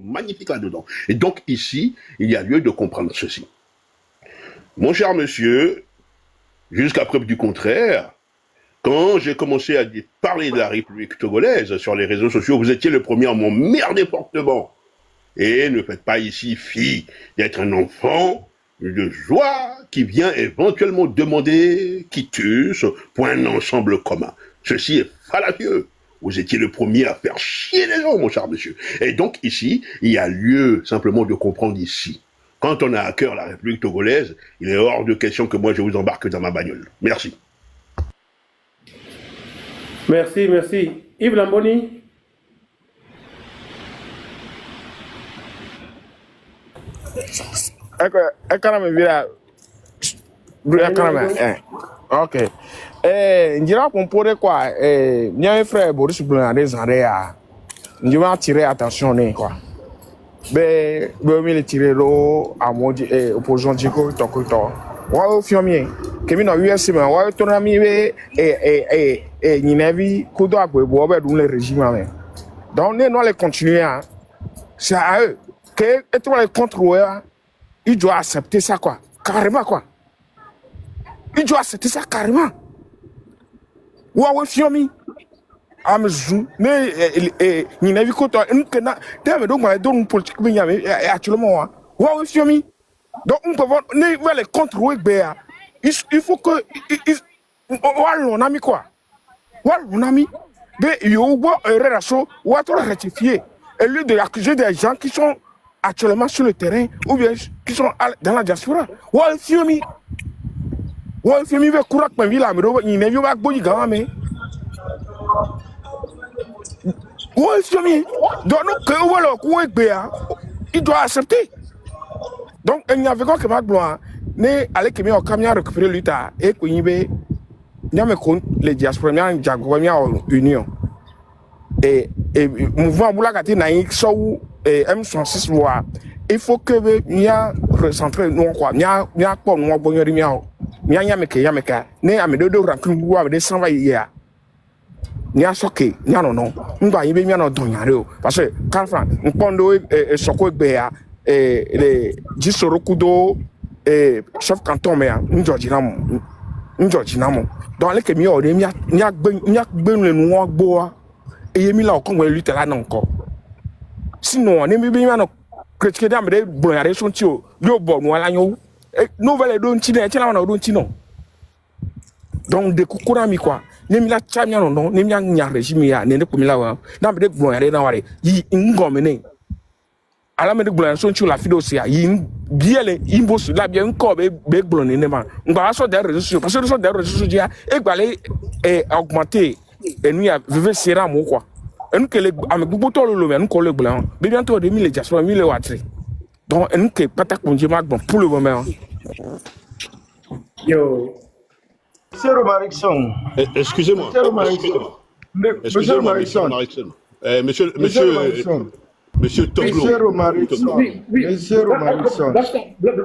magnifiques là-dedans. Et donc ici, il y a lieu de comprendre ceci. Mon cher monsieur, jusqu'à preuve du contraire, quand j'ai commencé à parler de la République togolaise sur les réseaux sociaux, vous étiez le premier à m'emmerder fortement. Et ne faites pas ici fi d'être un enfant de joie qui vient éventuellement demander quitus pour un ensemble commun. Ceci est fallacieux. Vous étiez le premier à faire chier les gens, mon cher monsieur. Et donc ici, il y a lieu simplement de comprendre ici. Quand on a à cœur la République togolaise, il est hors de question que moi je vous embarque dans ma bagnole. Merci. Merci, merci. Yves Lamboni. Ok. Njira compore quoi. Mien frère Boris Blonade Zarea. Je vais attirer attention quoi. Ben, me tirer l'eau à modi opposant Djiko Tokuto. Wa fiomi. Kemi na US ma wa to na mi Ninevi kudo agbo be dun le régime mais. Donc ne les continuer hein. C'est à eux que tu vas les contrôler. Il doit accepter ça quoi. Carrément quoi. Il doit accepter ça carrément. Wa fiomi. Amazon mais Ninevi kudo nkena dame donc ma don politique bi nyame actuellement wa fiomi. Donc on peut ne les contrôler béa. Il faut que on a mis quoi? On a mis il y a une relation où on rectifier. Et lieu de accuser des gens qui sont actuellement sur le terrain ou bien qui sont dans la diaspora. Ouais, Fiomi va courir avec ma vie là, mais il n'y a pas de gamin, mais. Ouais, Fiomi. Donc, il doit accepter. Donc, il n'y avait que ma gloire. Ne allez que au camion récupérer l'État et qu'on y va. Il y a les diasporas, il y a une union. Et mouvement Boulagati Naïk, so M66 loi. Il faut que nous recentrer nous quoi. Nous pas nous bon yamika. Yamika. Ne amedo de rancune ou avec des 100 hier. Nous choqué. Non. On va y bien dans don parce que quand on pondo soko bea les Jisorokudo chef canton mais Njojinamo. Dans les que mieux il y a le noir boa. Et il a encore lutte là encore. Sinon, on est bien non chrétien d'âme de blonde son tio, yo bon ou la yo. Nouvelle don tine, tiens on a don tino. Donc de kukura mi quoi. Nem la chamia non, nem nya régime ya, ne ko mi la wa. Na be de blonde na ware. Yi ngomene. Ala me de blonde son tio la fidosia, yi biele imbo la bien ko be blonde ne ma. Ngba so des réseaux sociaux parce que so des réseaux sociaux e gbalé augmenter. Et nous, vivons serré mon quoi. Et nous, que les amis, beaucoup de l'eau, nous, collègues blancs. Mais bientôt, 2000 les diasporas, 1000 les watts. Donc, nous, que pas ta congé, pour le moment. Yo. Monsieur Romarickson. Excusez-moi. Monsieur Romarickson. Monsieur Toglo. Monsieur Romarickson. Oui. Monsieur Romarickson.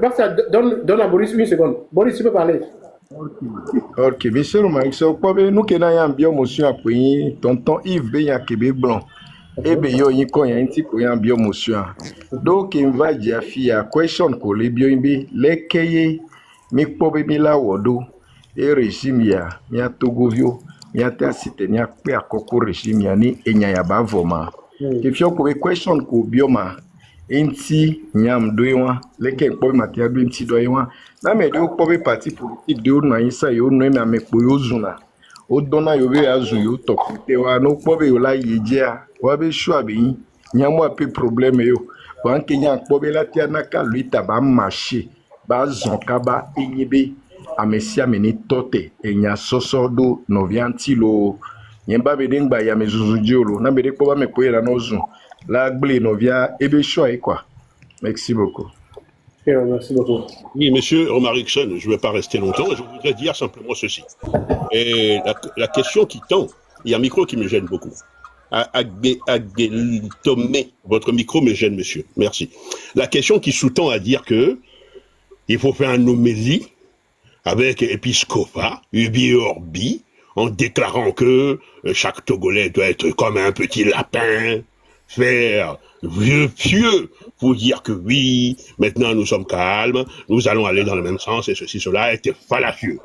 Basta, donne à Boris une seconde. Boris, tu peux parler. Ok, monsieur Romarickson, nous qui avons bien motion appuyé, tonton Yves Beya Québec Blanc. Et bien, il y a un petit peu de bien motion. Donc, il va dire à question que les biens, les cahiers, mais pour la wado, et régime ya Togovio, ya Tassite, ya Père Coco régime yani, et ya Bavoma. If you have a question ko bioma, inti nyam doywa, leke pour matière do inti doywa. Na me do pour parti politique de na isa yo no me amekpo yo zuna. O dona yo be azu yo tokute wa no pour yo la yejia. Wa be shwa be nyam wa pe problème yo. Wa nkenya pour be la tia na ka lui taba marché. Ba zonka ba enyibe amesia meni tote enya soso do novianti lo. Yemba bedengba ya mezuzudiolo na bede ko ba me koyela nozu la gble novia ebe choix quoi. Merci beaucoup. Merci beaucoup. Oui, monsieur Romarickson, je ne vais pas rester longtemps, je voudrais dire simplement ceci. Et la question qui tend, il y a un micro qui me gêne beaucoup. Tomé, votre micro me gêne, monsieur. Merci. La question qui sous-tend à dire que il faut faire un homélie avec épiscopat, ubi orbi, en déclarant que chaque Togolais doit être comme un petit lapin, faire vieux pieux pour dire que oui, maintenant nous sommes calmes, nous allons aller dans le même sens et ceci, cela était fallacieux.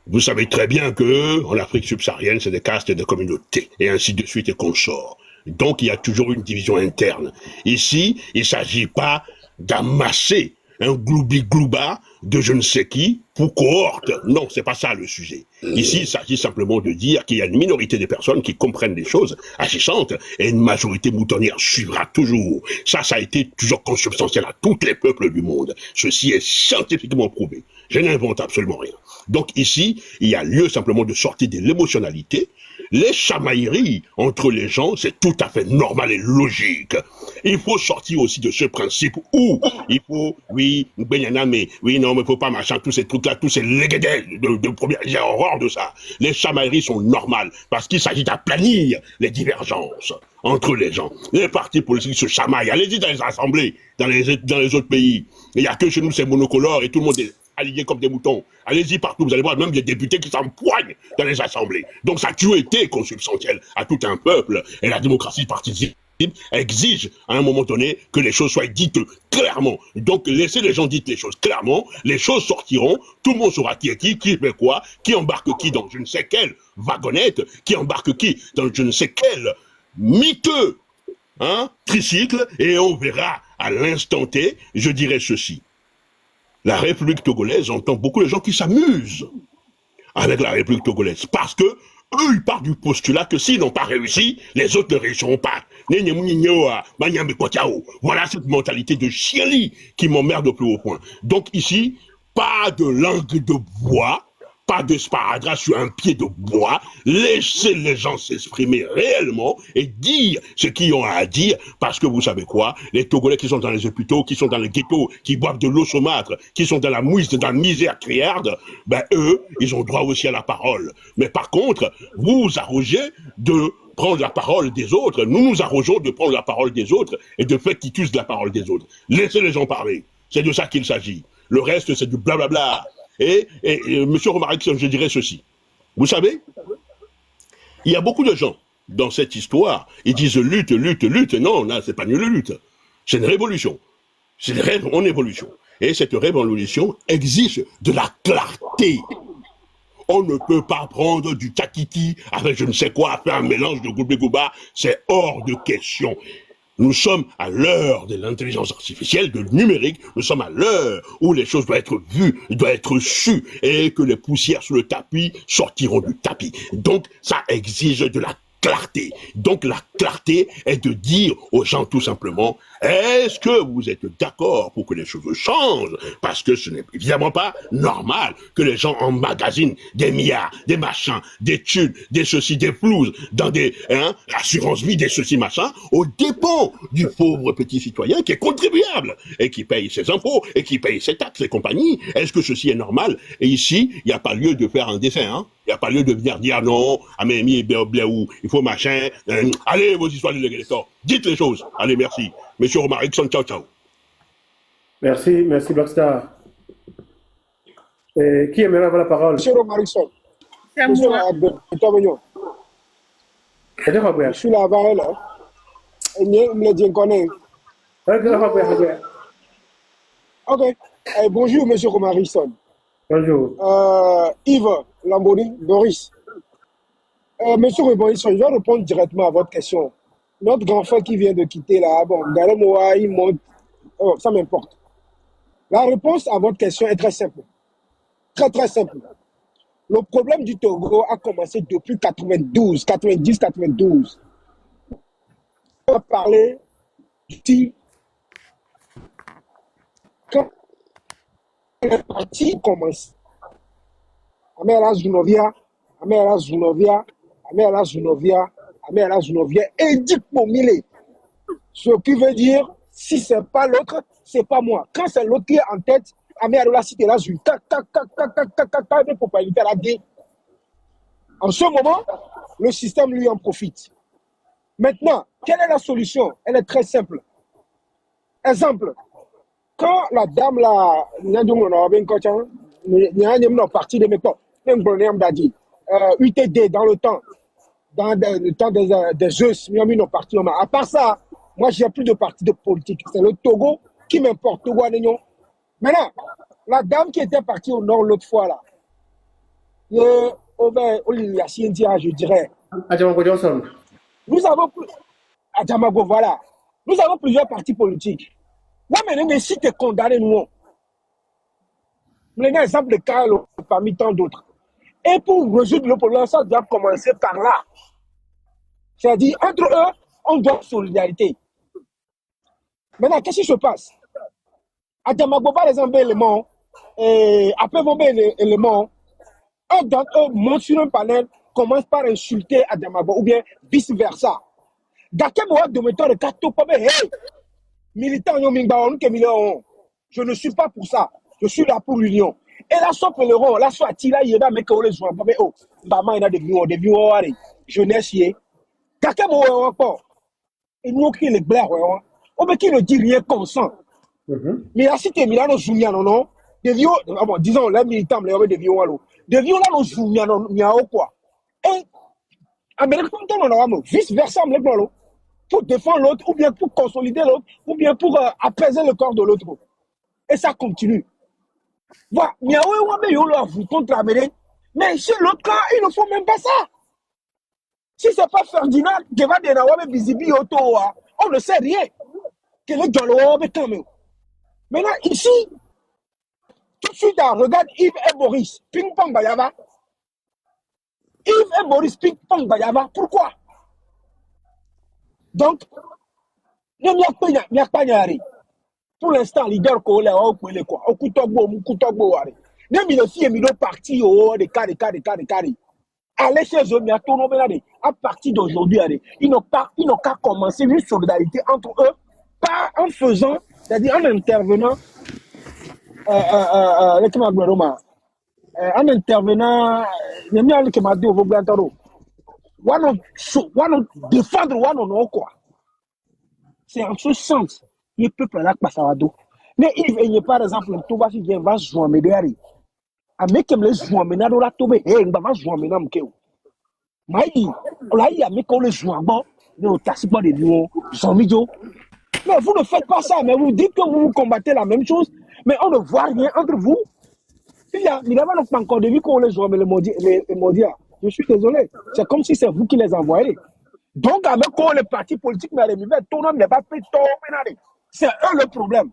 Vous savez très bien que en Afrique subsaharienne, c'est des castes et des communautés, et ainsi de suite et consorts. Donc il y a toujours une division interne. Ici, il ne s'agit pas d'amasser un gloubi-glouba de je ne sais qui pour cohorte. Non, c'est pas ça le sujet. Ici, il s'agit simplement de dire qu'il y a une minorité de personnes qui comprennent les choses agissantes et une majorité moutonnière suivra toujours. Ça a été toujours consubstantiel à tous les peuples du monde. Ceci est scientifiquement prouvé. Je n'invente absolument rien. Donc ici, il y a lieu simplement de sortir de l'émotionnalité. Les chamailleries entre les gens, c'est tout à fait normal et logique. Il faut sortir aussi de ce principe où il faut, oui, mais oui, non, mais faut pas machin, tous ces trucs-là, tous ces léguédels de première, j'ai horreur de ça. Les chamailleries sont normales parce qu'il s'agit d'aplanir les divergences entre les gens. Les partis politiques se chamaillent. Allez-y dans les assemblées, dans les autres pays. Il n'y a que chez nous, c'est monocolore et tout le monde est alignés comme des moutons. Allez-y partout, vous allez voir même des députés qui s'empoignent dans les assemblées. Donc ça a toujours été consubstantiel à tout un peuple. Et la démocratie participative exige à un moment donné que les choses soient dites clairement. Donc laissez les gens dire les choses clairement, les choses sortiront, tout le monde saura qui est qui fait quoi, qui embarque qui dans je ne sais quelle wagonnette, qui embarque qui dans je ne sais quel miteux tricycle, et on verra à l'instant T, je dirais ceci. La République togolaise entend beaucoup de gens qui s'amusent avec la République togolaise parce que eux, ils partent du postulat que s'ils n'ont pas réussi, les autres ne réussiront pas. Voilà cette mentalité de chien-lit qui m'emmerde au plus haut point. Donc ici, pas de langue de bois, pas de sparadrap sur un pied de bois, laissez les gens s'exprimer réellement et dire ce qu'ils ont à dire, parce que vous savez quoi, les Togolais qui sont dans les hôpitaux, qui sont dans les ghettos, qui boivent de l'eau saumâtre, qui sont dans la mouise, dans la misère criarde, ben eux, ils ont droit aussi à la parole. Mais par contre, vous vous arrogez de prendre la parole des autres, nous nous arrogeons de prendre la parole des autres et de faire quitus de la parole des autres. Laissez les gens parler, c'est de ça qu'il s'agit. Le reste, c'est du blablabla. Et M. Romaric, je dirais ceci. Vous savez, il y a beaucoup de gens dans cette histoire, ils disent lutte. Non, c'est pas une lutte. C'est une révolution. C'est une rêve en évolution. Et cette révolution exige de la clarté. On ne peut pas prendre du takiti avec je ne sais quoi, faire un mélange de goubé-gouba. C'est hors de question. Nous sommes à l'heure de l'intelligence artificielle, de numérique, nous sommes à l'heure où les choses doivent être vues, doivent être sues, et que les poussières sur le tapis sortiront du tapis. Donc, ça exige de la clarté. Donc, la clarté est de dire aux gens tout simplement, est-ce que vous êtes d'accord pour que les choses changent? Parce que ce n'est évidemment pas normal que les gens emmagasinent des milliards, des machins, des thunes, des ceci, des flouses, dans des assurances vie, des ceci, machin, aux dépens du pauvre petit citoyen qui est contribuable et qui paye ses impôts et qui paye ses taxes et compagnie. Est-ce que ceci est normal? Et ici, il n'y a pas lieu de faire un dessin, Il n'y a pas lieu de venir dire non, Amémi, Béobléou, il faut machin. Allez, vos histoires de l'électeur. Dites les choses. Allez, merci. Monsieur Romaric, ciao, ciao. Merci Blackstar. Qui aimerait avoir la parole? Monsieur Romaric, C'est monsieur moi. Antonio, je suis là avant elle. Et je me dis qu'on est. Ok. Bonjour, monsieur Romaric. Bonjour. Yves Lamboni, Doris. Monsieur Romaric, je vais répondre directement à votre question. Notre grand frère qui vient de quitter là, bon, Galemoa, il monte. Oh, ça m'importe. La réponse à votre question est très simple. Très, très simple. Le problème du Togo a commencé depuis 90-92. On va parler du quand les partis commencent. Amela Zunovia, Edith Pomile. Ce qui veut dire, si c'est pas l'autre, c'est pas moi. Quand c'est l'autre qui est en tête, Amela cité la Zul. En ce moment, le système lui en profite. Maintenant, quelle est la solution? Elle est très simple. Exemple, quand la dame là, parti de méthode, UTD dans le temps des Zeus, parti. À part ça, Moi, j'ai plus de parti de politique. C'est le Togo qui m'importe. Togo, Anignon. Maintenant, la dame qui était partie au nord l'autre fois, là, je dirais, Adjamago Johnson. nous avons plus. À Djamago, voilà. Nous avons plusieurs partis politiques. Ouais, mais si tu es condamné, nous, un exemple de cas parmi tant d'autres. Et pour résoudre le problème, ça doit commencer par là. C'est-à-dire, entre eux, on doit solidarité. Maintenant, qu'est-ce qui se passe? À Djamago, par exemple, élément, et après vos éléments, un d'entre eux monte sur un panel, commence par insulter à Djamago, ou bien vice-versa. Hey, militant, je ne suis pas pour ça. Je suis là pour l'union. Et là, son pèleron, là, soit Tila, il y a des gens qui ont des oh, maman, il y a des vieux, jeunesse, quelqu'un m'a encore. Et nous, qui les blagues, on veut qu'il ne dit rien comme ça. Mais là, si tu es Milano Zoumia, non, des vieux, disons, les militants, les des vieux, des vieux, là, nos Zoumia, non, quoi. Et, Amérique, vice-versa, pour défendre l'autre, ou bien pour consolider l'autre, ou bien pour apaiser le corps de l'autre. Et ça continue. Voilà, vous contre l'Amérique, mais chez l'autre cas, il ne faut même pas ça. Si ce n'est pas Ferdinand qui va dénouer Bizibi Auto, on ne sait rien. Que le dialogue est quand même. Maintenant, ici, tout de suite, regarde Yves et Boris, ping-pong Bayava. Yves et Boris, ping-pong Bayava. Pourquoi? Donc, il n'y a pas de pour l'instant, leader Kole, on peut quoi? Au Koutogbo, même il aussi est mis au parti, des carrés. Allez chez eux, mais à partir d'aujourd'hui, ils n'ont qu'à commencer une solidarité entre eux, pas en faisant, c'est-à-dire en intervenant, en intervenant, défendre quoi. C'est en ce sens. Il peut pas passer. Mais il n'y a par exemple, tout va si bien va jouer derrière. A mec me jouer maintenant la tomber et on va jouer maintenant mkeo. Mais là il y a mec on le joue bon, mais on tasse pas des nuons, sans vidéo. Mais vous ne faites pas ça, mais vous dites que vous combattez la même chose, mais on ne voit rien entre vous. Il y a pas encore de vie qu'on les joue mais les mondiaux. Je suis désolé, c'est comme si c'est vous qui les envoyez. Donc avec quoi les partis politiques mais les tout le monde n'est pas fait tomber. C'est eux le problème.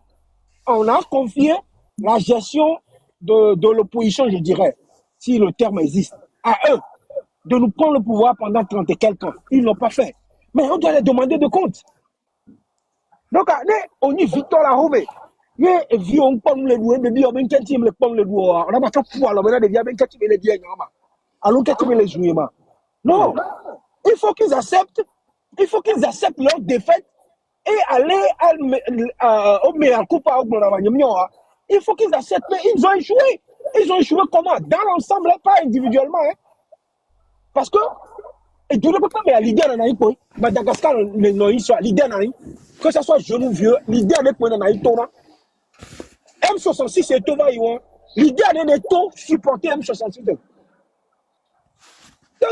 On a confié la gestion de l'opposition, je dirais, si le terme existe, à eux, de nous prendre le pouvoir pendant 30 et quelques ans. Ils ne l'ont pas fait. Mais on doit les demander de compte. Donc, on y Victor Lahoube. On a pas fait pouvoir, on a des alors les jouer. Non, il faut qu'ils acceptent leur défaite et aller au meilleur coup par il faut qu'ils acceptent, mais ils ont échoué. Ils ont échoué comment? Dans l'ensemble, pas individuellement. Hein? Parce que, et tout le monde, mais l'idée dans l'Aïpo, Madagascar, l'idée dans l'Aïpo, que ce soit jeune ou vieux, l'idée dans l'Aïpo, M66 et Tova Iwan, l'idée des taux supporter M66. Donc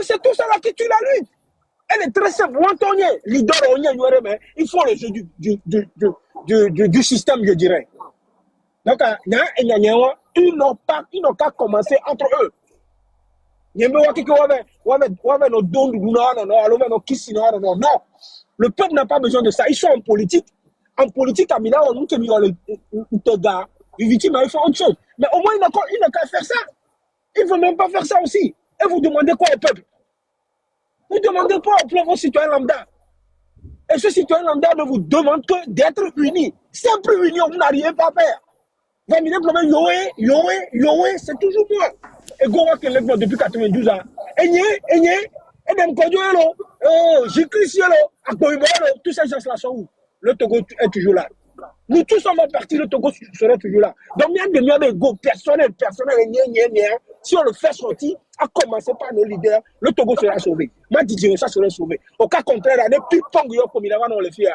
c'est tout ça là qui tue la lutte. Elle est très simple. Leader, il faut le jeu du système, je dirais. Donc, ils n'ont qu'à commencer entre eux. Non. Le peuple n'a pas besoin de ça. Ils sont en politique. En politique, à Milan, nous te mirons le gars. Ils font autre chose. Mais au moins, ils n'ont qu'à faire ça. Ils ne veulent même pas faire ça aussi. Et vous demandez quoi au peuple? Vous demandez pas au peuple aux citoyens lambda. Et ce citoyen lambda ne vous demande que d'être unis. Simple union, vous n'arrivez pas à faire. Vous avez Yoé, c'est toujours moi. Et Gowa qui est depuis 92 ans. Et même Kodjoelo, tous ces gens-là sont où? Le Togo est toujours là. Nous tous sommes partis, le Togo serait toujours là. Donc, il y a des liens personnels, si on le fait sortir, à commencer par nos leaders, le Togo sera sauvé. Moi, Didier, ça serait sauvé. Au cas contraire, il y a des plus tongs comme il a on le fait.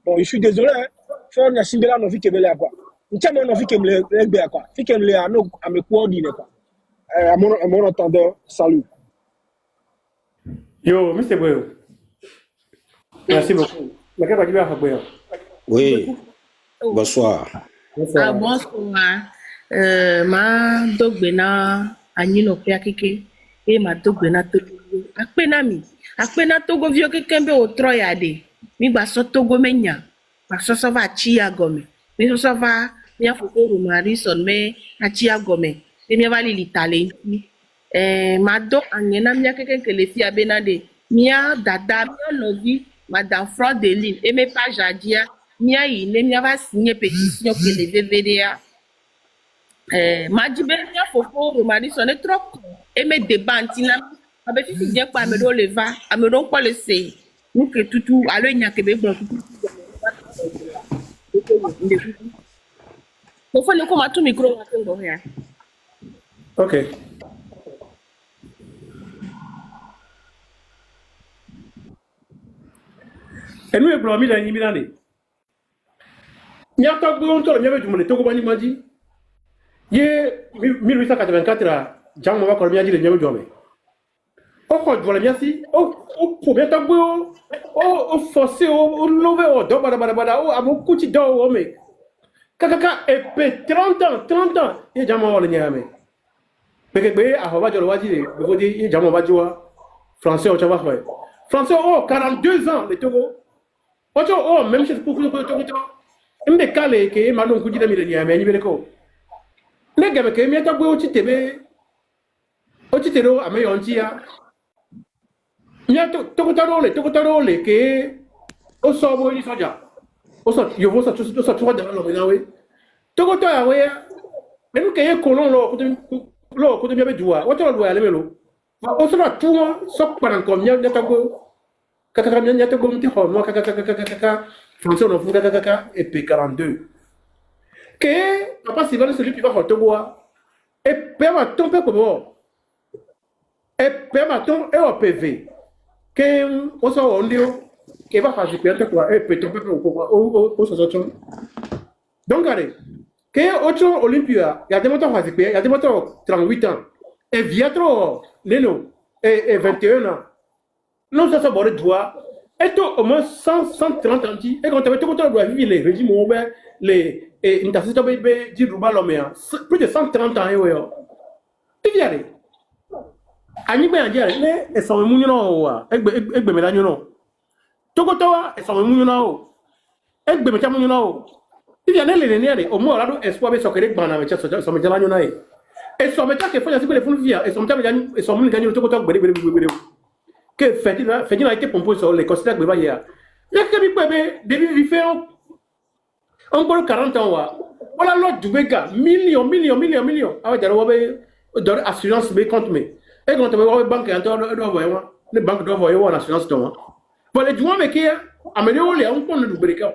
Bon, je suis désolé, hein. Faut on a signé là, on a vu qu'il y a quoi. Nous avons envie qu'il me l'ait quoi. Il qu'il me l'ait à me coordonner quoi. À mon entendeur, salut. Yo, Mr. Boyo. Merci beaucoup. Mais qu'est-ce que tu vas faire? Oui, bonsoir. Bonsoir. Bonsoir. Ma dogbena anyino pe akeke e ma dogbena togo. Akpena togo vio kekembe o troya de. Mi gba so togo menya. Ma so so va chi agome. Mi so so va mi afoko Romarison me a chi agome. E mi va li litale. Ma do anyena mi akeke ke le fi abena de. Mia dada mi novi madame Fraudeline et mes pages à dire mia yine mia va signer pétition que les VVDA ma dit ben mia fofo Romarison est trop et mes débats antina abe fifi bien pas me do le va me do pas le c'est nous que tout alors il n'y a que be blanc tout faut ne comme tout micro à ton rien. OK. Et nous, blanc, il a une année. Il y a tant de temps, il y avait du monde, Togo Bani m'a dit. Il y a 1884, Jean Mova Colomia dit le Niamey Djomé. Oh, voilà, merci. Oh, pour bien t'abouer, oh, forcé, oh, levé, oh, dobada, oh, à mon couti d'or, oh, mais. Kaka, et puis 30 ans, il y a Jean Mova le Niamey. Mais que, à Hova, je le vois dire, il faut dire, Jean Mova Djoua, français, au Tchava, français, oh, 42 ans, le Togo. Oh, même chose pour Togo. Mbe kale ke malon ku jida mi le nyame ni beleko le gabe ke mi ta gbe o ti tero ame yon ti ya nya to taro le ke o so bo ni soja o so yo bo so to da lo na we to ya we ya me ke ye kolon lo ku to mi be duwa o to lo ya le melo o so tu so paran ko nya ta go kaka nya ta go mti ho no kaka français on a foutu kaka et P42 que papa Sylvain celui qui va faire Togo et pema ton peu comme et pema ton et au PV que on s'en ondio que va faire super quoi et peut-on peu au so donc allez que autre Olympia il y a des moteurs faire il y a des moteurs 38 ans et Viatro Leno et 21 ans non ça bord droit. Et tout au moins 130 ans, et quand tu avais tout le temps vivre les régimes ouverts, les intercesseurs bébé, dit Rouba Loméa, plus de 130 ans, tu viens aller. Anibé a dit, et son mounion, et Bemelagnon. Togotoa, et son mounion, et Bemelagnon. Tu viens aller, les au moins, là, espoir de s'occuper de Bana, mais son métalagnon. Et son métal qui fait la cible de Fulvia, et son métal, et son mounion gagne le Togotoa, que fait-il a été pompé sur les considères que il y a que bébé depuis vivre encore 40 ans voilà l'autre du gars millions ah ouais d'aller assurance mais compte mais et quand tu vas banque les banques doivent voir l'assurance toi pour les joueurs mais qui améliorer on prend le briquet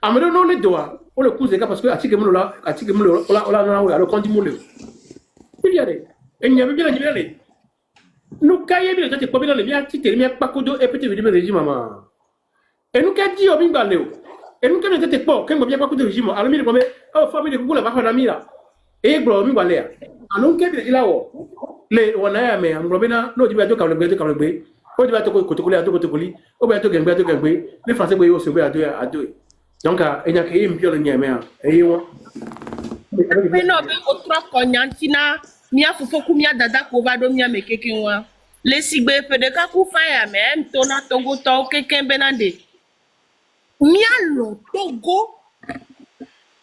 améliorer les doigts pour le coup c'est parce que article là le compte moule il y a des et il y avait bien la nous cahiers bien t'es pas bien les bien ti terminer pas codo et petit régime maman et nous qu'a dit au bingaleo et nous quand t'es pas quand bien pas codo régime alors mi comme oh famille de kugula va faire mira et glo mi balea alors qu'est bien là les wana mais on robena no diba to kamle o diba to kotokoli ato kotokoli o ba to gembe les français boy au sauver à deux donc il y a que il me le nyame et yo mais non mais autre konyantina mia fufoku mia dada kovado mia mekeke wa le sigbe pedeka ku faya me mtona togo to keken benande mia lo togo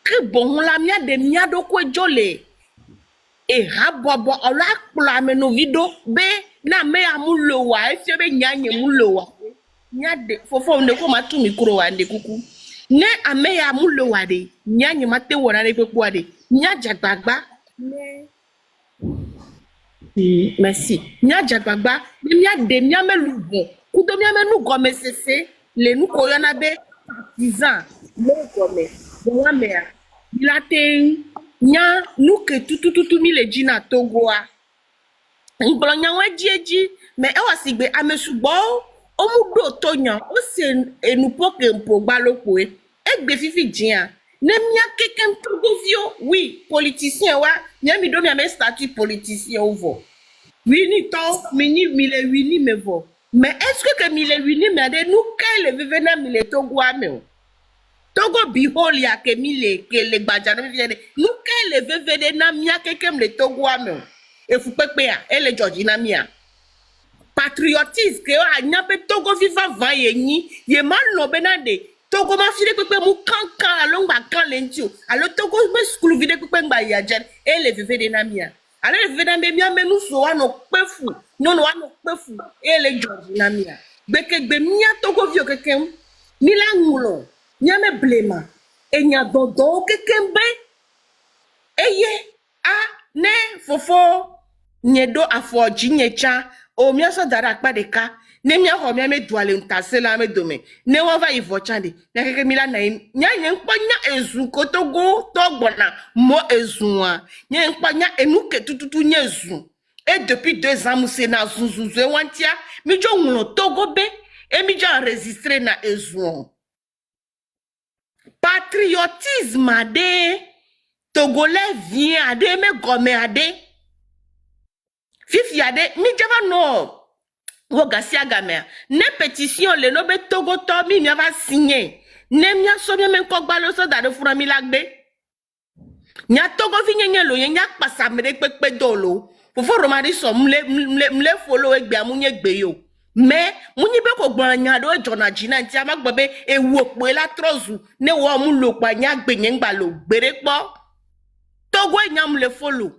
ke bon la mia de mia do ko jole e rabobo ala kpla me no video be na me amulo wa e fi be nyanye mulo wa nya de fofo ne ko matu micro wa de kuku ne ame ya mulo wa de nyanye mate wona le pe kwa de nya jagbagba ne merci. Nya jagbagba, mia de mia me lugo. Kudo mia me nu gome sese, le nu koyana be 10 ans. Le gome. Bon mea. Bilate nya nu ke tutu mi le jina Togo a. Ngbolo nya we dieji, me e wasigbe amesugbo o mu do to nya, o se enu poke mpo gba lopo e. Egbe fifi jian. Ne mia keken Togovio, oui, politicien wa, nya mi do mi ame statut politicien ovo. Wini to, mini mile wini mevo. Mais est-ce que mi le wini mais de nous quel le vivena mi le Togo ame? Togo bihol ya ke mi le ke le gbajana mi viene. Nous quel le vivena na mia ke kem le Togo ame? E fu pepe ya, e le Georgina mia. Patriotisme que a nyape Togo viva va ni ye mal no benade Togo ma fide pepe mu kankan along ba kan lentio alo Togo me school vide pepe ngba ya jen e le vive de na mia ale le vive na me mia menu so wa no pefu no pefu e le George na mia beke gbe mia Togo vi o kekem ni la ngulo nya me blema e nya dodo kekembe eye a ne fofo nyedo afoji nyecha o mia so dara akpa de ka ne mia ho mia me duale ntase la me dome ne wa va ivo chande na keke mila na nya nkpa nya ezu kotogo togbona mo ezuwa nya nkpa nya enuke tututu nya ezu et depuis 2 ans muse na zuzuzu e wantia mi jo nlo togo be e mi jo enregistrer na ezu patriotisme ade togolais vient ade me gome ade fifi ade mi java no wo gasia gamea ne pétition le no be Togo to mi va signer ne mia so mi men ko gbalo so da de fura mi lagbe nya Togo vi nyenye lo nya pasa mere pepe dolo fofo romari so mle follow egbe amunye gbe yo mais munyi be ko gbon nya do jona jina nti amagbo be ewu opo la trozu ne wo mu lo pa nya gbe yen gba lo gbere po Togo nyam le follow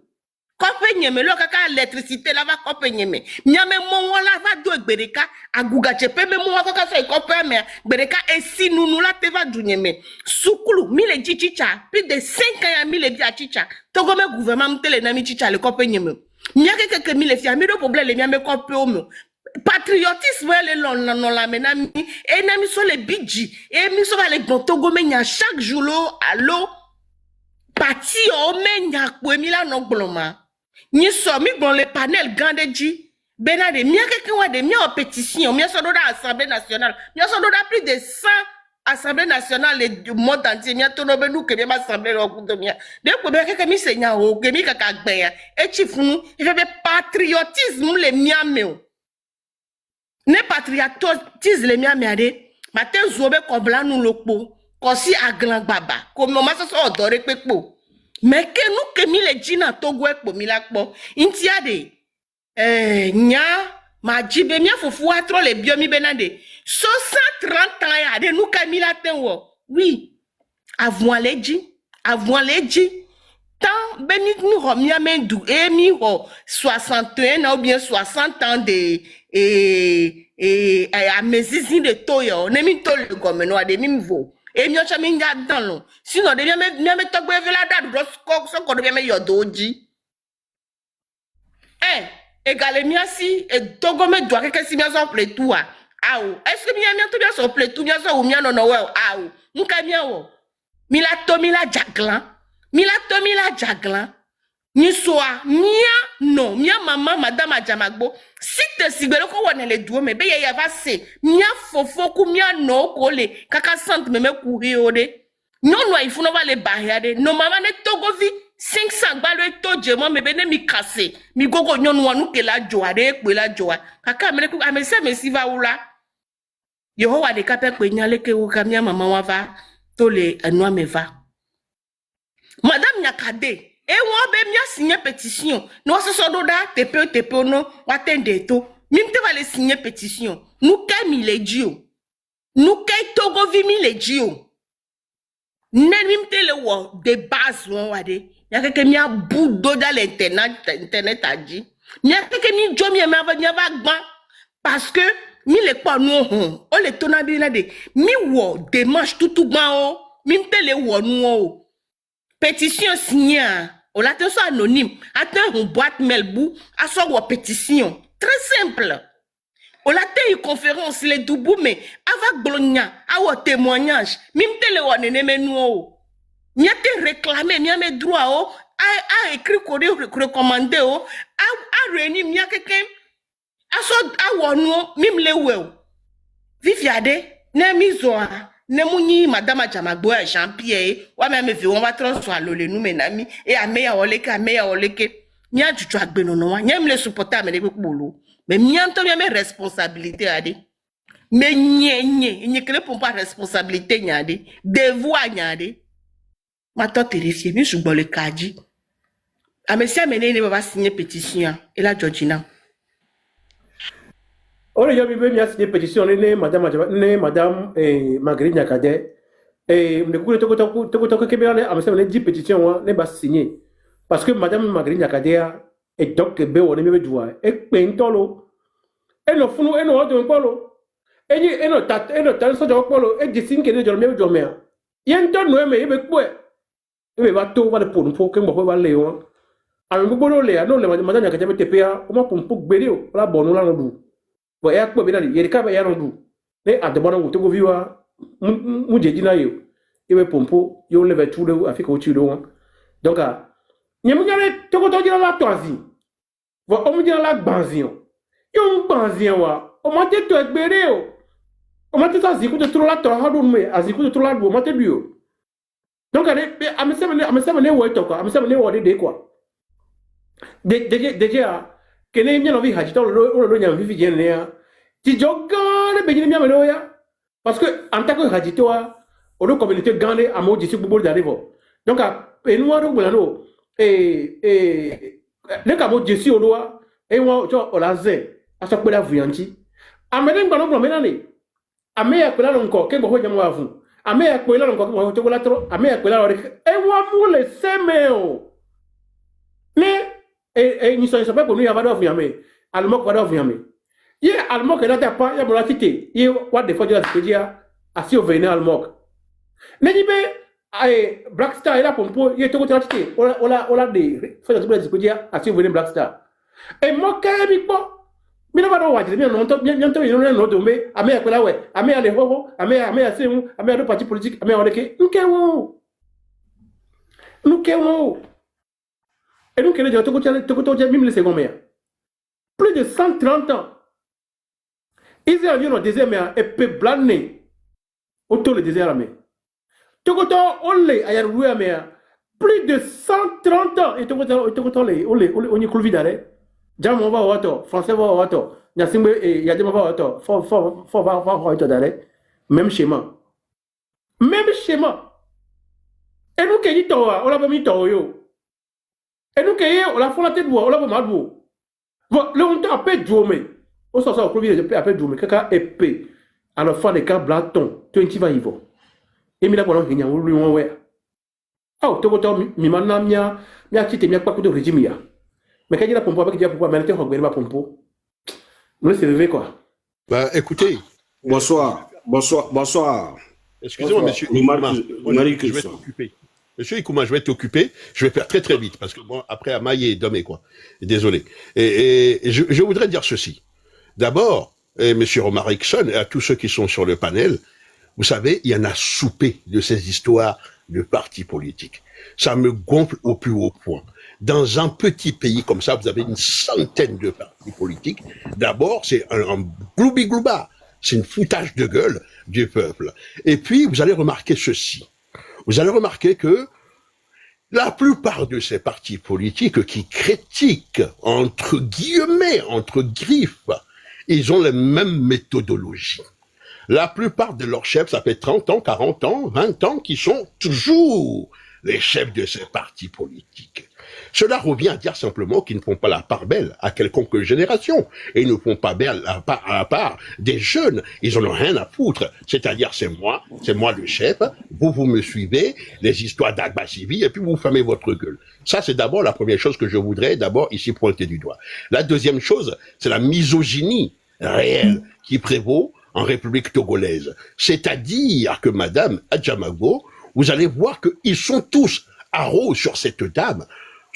kope nyeme lo kaka électricité la va kope nyeme nyame mo wala va do gbereka aguga chepe me mo kaka so kope me gbereka esi nunu la te va du nyeme sukulu mile chicha plus de 5 ans ya mile dia chicha Togo me gouvernement mtele na mi chicha le kope nyeme nyake keke mile fi ami do problème le nyame kope o me patriotisme le non la mena mi e na mi so le bidji e mi so va le bon Togo me nya chaque jour lo allo parti o me nya ko mi la no gloma ni so mi bon le panel gandeji benade mi akeke wa de mi en pétition mi so do da assemblée nationale mi so do da plus de 100 assemblée nationale du monde entier mi to no be nu ke mi assemblée lo ku do mi de ko be akeke mi se nya o ke mi kaka gben ya e chi funu e fe be patriotisme le mi ame o ne patriotisme le mi ame ade matin zo be ko bla nu lopo ko si aglan baba ko mo ma so odore pepo mais que nous que mi le jina Togo ekpo mi la kpo inti ade nya ma jibe mi fofu atro le bio mi benade 130 ans ya de nous ka mi la tenwo oui avant leji tant beni nous ho mi amendu e mi ho 61 ou bien 60 ans de à mezizin de toyo ne mi to le gomeno ade mi mvo et mi ocha mi nya dan lo sinon de mi me Togo e vela da do so ko de mi yodoji egale mi asi e Togo me do akeke si mi so ple tout a awo est-ce que mi to bi so ple tout mi so wo mi no no we awo nka mi awo mi la to mi la jaglan ni soa mia no mia mama madame Ajamagbo si te sigbelo ko wona le duo me be ya va se mia fofo ku mia no ko le kaka sant me courir ode non no il faut no va le barriade no mama ne Togo vi 500 gbalo e to je mo me be ne mi kase mi gogo nyonu anu ke la joa de pe la joa kaka me ku amese me si va ula Yehowa de kape pe nyale ke wo ka mia mama wa va to le anu me va madame Nyakade e won be mi signer pétition no so do da tepe no wa tende to mi mte va le signer pétition nous ka mi le dio nous ka Togo vi mi le dio ne mi mte le wo de base won wa de ya keke mi abu do da internet aji mi keke mi jo mi ma va gban parce que mi le pa no hon o le tona bi na de mi wo démarche tout gban o mi mte le wo nu o pétition signée on l'attend ça anonyme attend une boîte mail bou à soit une pétition très simple on l'attend une conférence les doubou mais avec blogna à un témoignage même télé on ne menu o n'y a te réclamer n'y a mes droits o a écrit courrier recommander o a réunir n'y a quelqu'un à soit à wonu même les ou viviade ne misoa ne muni madame Ajamagbo Jean-Pierre wa me vi won wa transfer lole nu menami e ameya oleke nya juju agbenono wa nya mle supporter me le polo Mais mianto bien mes responsabilités adi. Mais nye que pour pas responsabilité nyade, devoir nyade. Ma tante terrifiée, mais je le kaji. Ah mais si amené ne va signer pétition et la Georgina. On est bien signé pétition madame Marguerite Nyakade. Et le coup de Toko Kébéane a me dit pétition ne va signer. Parce que madame Marguerite Nyakade est docteur B on est même droit. Et pentolo. Et no funu et no de polo. Et no tat so de polo et dessine que de même de mer. Yento no me be kwe. E va to va le pour que mo va léon. A me bolo le no le madame Nyakade TPA, o ma pour gbélé la bonne la no. Bon, et à quoi bien aller, il y a des cas à l'endroit. Mais à demander où tu vas vivre, où j'ai dit là, il y a pompo, il y a levé tout le affaire au tudo. Donc, il y a des tout le temps la toisie. Bon, on me dit la banzion. Il y a un banzion, on m'a dit tout être béréo. On m'a dit ça, c'est que tu la toile, mais à zikou de tout la boue, on m'a dit bio. Donc, à me samener où est-ce quoi, à me samener où est-ce quoi. Déjà, que ne bien envie hajito le nyam vivi jene ti jogane be nyam meno ya parce que en tant que hajito o le communauté gane amo disi bubo d'arrivo donc e no ro bolano le ka mo disi o lo e won jo o la ze aso pe la vuyanti amene ngba no blomena ni ame ya pela nko ke go nyam wa fu ame ya pela nko ko to la tro ame ya pela e wa mu le semeo ne ni so pas pour nous avoir d'offrir allemand va d'offrir il allemand que là t'as pas il a quitté il what the fuck tu dire assis au venir allemand ne dit be black star là pour il te côté quitté on la de faut tu dire assis au venir black star et moi quand même pas mais là va dans watch bien non bien il non tomber amé quoi là ouais amé aller ho amé assez amé de parti politique amé on est nous que et nous, même les secondes plus de 130 ans. Israël vient au désert, mais et peut blaner autour du désert. Tokoto, on l'est, à plus de 130 ans. Et Tokoto, on y coule d'arrêt. Jamon va au auto, français va au auto, Yassimbe et Yadema va au auto, faut va au auto d'arrêt. Même schéma. Même schéma. Et nous, qui dit on l'a pas mis yo. Et nous, on a fait la tête, on l'a pas mal. Le on t'a appelé Djomé. On s'en sort au premier de appelé Djomé. Quelqu'un épée. Alors, fin de cas, blaton. Tu es va y voir. Et mila pour l'enseigner, on lui envoie. Ah, tu vois, mi mana mia quitté mia pas de régime ya. Mais quand il a pompo avec dia pourquoi mais on va pompo. On laisse lever quoi. Bah, écoutez. Bonsoir. Excusez-moi, monsieur. Je vais t'occuper. Monsieur Ikouma, je vais t'occuper. Je vais faire très très vite parce que bon, après à mailler domé quoi. Désolé. Et je voudrais dire ceci. D'abord, monsieur Omar Rickson et à tous ceux qui sont sur le panel, vous savez, il y en a soupé de ces histoires de partis politiques. Ça me gonfle au plus haut point. Dans un petit pays comme ça, vous avez une centaine de partis politiques. D'abord, c'est un gloubi-glouba. C'est une foutage de gueule du peuple. Et puis, vous allez remarquer ceci. Vous allez remarquer que la plupart de ces partis politiques qui critiquent, entre guillemets, entre griffes, ils ont les mêmes méthodologies. La plupart de leurs chefs, ça fait 30 ans, 40 ans, 20 ans, qui sont toujours les chefs de ces partis politiques. Cela revient à dire simplement qu'ils ne font pas la part belle à quelconque génération. Et ils ne font pas belle à la part des jeunes. Ils en ont rien à foutre. C'est-à-dire, c'est moi le chef, vous me suivez, les histoires d'Agbasivi, et puis vous fermez votre gueule. Ça, c'est d'abord la première chose que je voudrais d'abord ici pointer du doigt. La deuxième chose, c'est la misogynie réelle qui prévaut en République togolaise. C'est-à-dire que Madame Adjamago, vous allez voir qu'ils sont tous haro sur cette dame,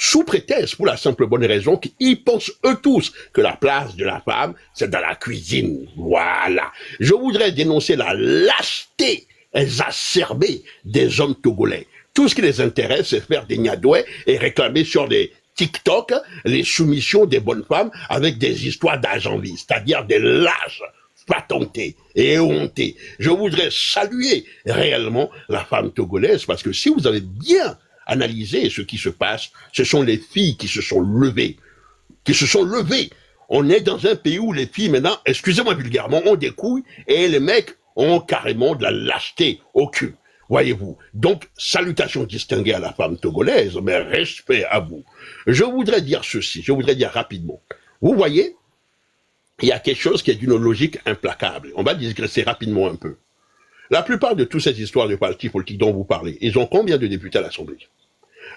sous prétexte, pour la simple bonne raison qu'ils pensent eux tous que la place de la femme, c'est dans la cuisine. Voilà. Je voudrais dénoncer la lâcheté exacerbée des hommes togolais. Tout ce qui les intéresse, c'est faire des niadouets et réclamer sur des TikTok les soumissions des bonnes femmes avec des histoires d'agent-vie, c'est-à-dire des lâches patentés et hontés. Je voudrais saluer réellement la femme togolaise parce que si vous avez bien analysé ce qui se passe, ce sont les filles qui se sont levées on est dans un pays où les filles, maintenant, excusez-moi vulgairement, ont des couilles et les mecs ont carrément de la lâcheté au cul. Voyez-vous. Donc, salutations distinguées à la femme togolaise, mais respect à vous. Je voudrais dire ceci, je voudrais dire rapidement. Vous voyez, il y a quelque chose qui est d'une logique implacable. On va digresser rapidement un peu. La plupart de toutes ces histoires de partis politiques dont vous parlez, ils ont combien de députés à l'Assemblée?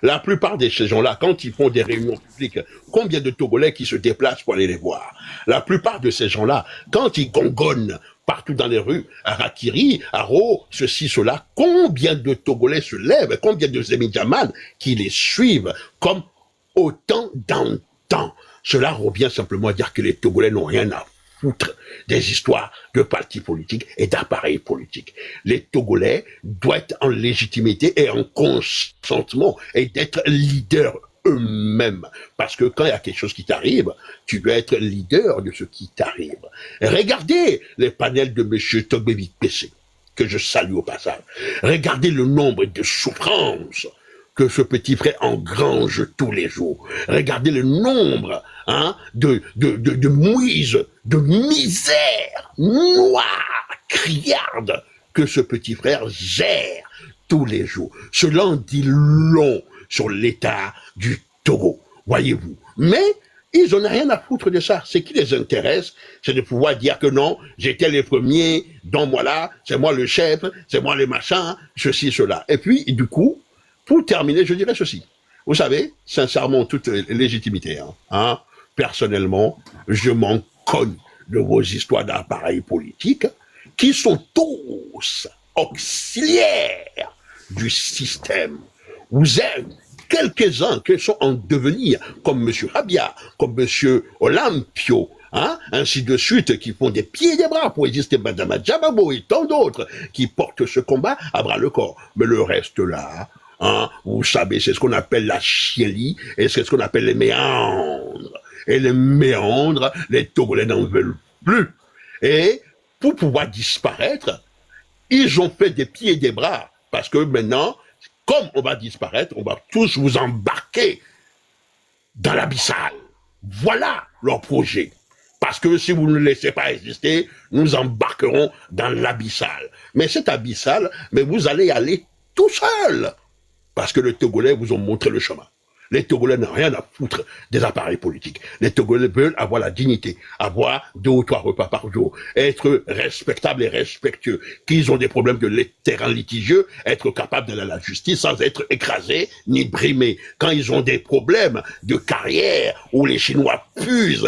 La plupart de ces gens-là, quand ils font des réunions publiques, combien de Togolais qui se déplacent pour aller les voir? La plupart de ces gens-là, quand ils gongonnent partout dans les rues, à Rakiri, à Ro, ceci, cela, combien de Togolais se lèvent, combien de Zémidjaman qui les suivent comme autant d'antan? Cela revient simplement à dire que les Togolais n'ont rien à foutre des histoires de partis politiques et d'appareils politiques. Les Togolais doivent être en légitimité et en consentement et d'être leaders eux-mêmes. Parce que quand il y a quelque chose qui t'arrive, tu dois être leader de ce qui t'arrive. Regardez les panels de M. Togbévik PC, que je salue au passage. Regardez le nombre de souffrances que ce petit frère engrange tous les jours. Regardez le nombre de mouises, de misère noire, criarde que ce petit frère gère tous les jours. Cela en dit long sur l'état du Togo, voyez-vous. Mais ils n'en ont rien à foutre de ça. Ce qui les intéresse, c'est de pouvoir dire que non, j'étais les premiers, donc voilà, c'est moi le chef, c'est moi le machin, ceci, cela. Et puis, du coup, pour terminer, je dirais ceci. Vous savez, sincèrement, toute légitimité, personnellement, je m'en cogne de vos histoires d'appareils politiques qui sont tous auxiliaires du système. Vous êtes quelques-uns qui sont en devenir, comme M. Rabia, comme M. Olympio, ainsi de suite, qui font des pieds et des bras pour exister, Madame Djamabo et tant d'autres qui portent ce combat à bras le corps. Mais le reste là, vous savez, c'est ce qu'on appelle la chiélie et c'est ce qu'on appelle les méandres. Et les méandres, les Togolais n'en veulent plus. Et pour pouvoir disparaître, ils ont fait des pieds et des bras. Parce que maintenant, comme on va disparaître, on va tous vous embarquer dans l'abyssal. Voilà leur projet. Parce que si vous ne laissez pas exister, nous embarquerons dans l'abyssal. Mais cet abyssal, mais vous allez aller tout seul. Parce que les Togolais vous ont montré le chemin. Les Togolais n'ont rien à foutre des appareils politiques. Les Togolais veulent avoir la dignité, avoir 2 ou 3 repas par jour, être respectables et respectueux. Qu'ils ont des problèmes de terrain litigieux, être capables d'aller à la justice sans être écrasés ni brimés. Quand ils ont des problèmes de carrière où les Chinois puisent,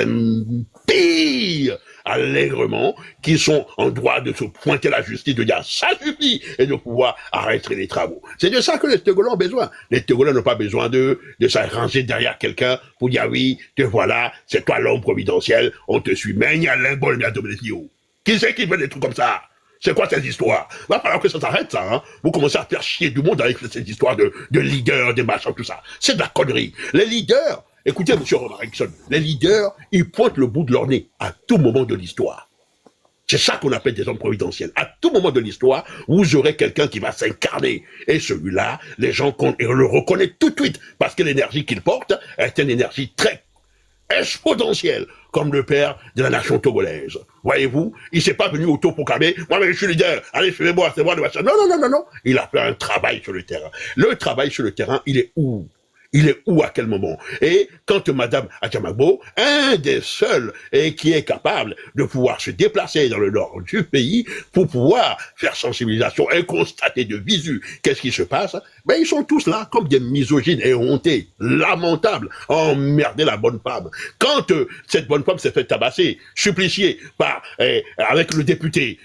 pillent allègrement, qui sont en droit de se pointer à la justice, de dire ça suffit, et de pouvoir arrêter les travaux. C'est de ça que les Togolais ont besoin. Les Togolais n'ont pas besoin de s'arranger derrière quelqu'un pour dire oui, te voilà, c'est toi l'homme providentiel, on te suit. Mais il y a l'embol, il y a qui c'est qui fait des trucs comme ça? C'est quoi cette histoire? Va falloir que ça s'arrête, ça, Vous commencez à faire chier du monde avec cette histoire de leaders, de machins, tout ça. C'est de la connerie. Les leaders, écoutez, monsieur Romarickson, les leaders, ils pointent le bout de leur nez à tout moment de l'histoire. C'est ça qu'on appelle des hommes providentiels. À tout moment de l'histoire, vous aurez quelqu'un qui va s'incarner. Et celui-là, les gens le reconnaissent tout de suite, parce que l'énergie qu'il porte est une énergie très exponentielle, comme le père de la nation togolaise. Voyez-vous, il s'est pas venu autoproclamer, moi mais je suis leader, allez suivez-moi, c'est moi le machin. Non, non, non, non, non. Il a fait un travail sur le terrain. Le travail sur le terrain, il est où? Il est où, à quel moment? Et quand Madame Adjamabo, un des seuls et qui est capable de pouvoir se déplacer dans le nord du pays pour pouvoir faire sensibilisation et constater de visu qu'est-ce qui se passe, ben ils sont tous là comme des misogynes et hontés, lamentables, emmerder la bonne femme. Quand cette bonne femme s'est fait tabasser, suppliciée par avec le député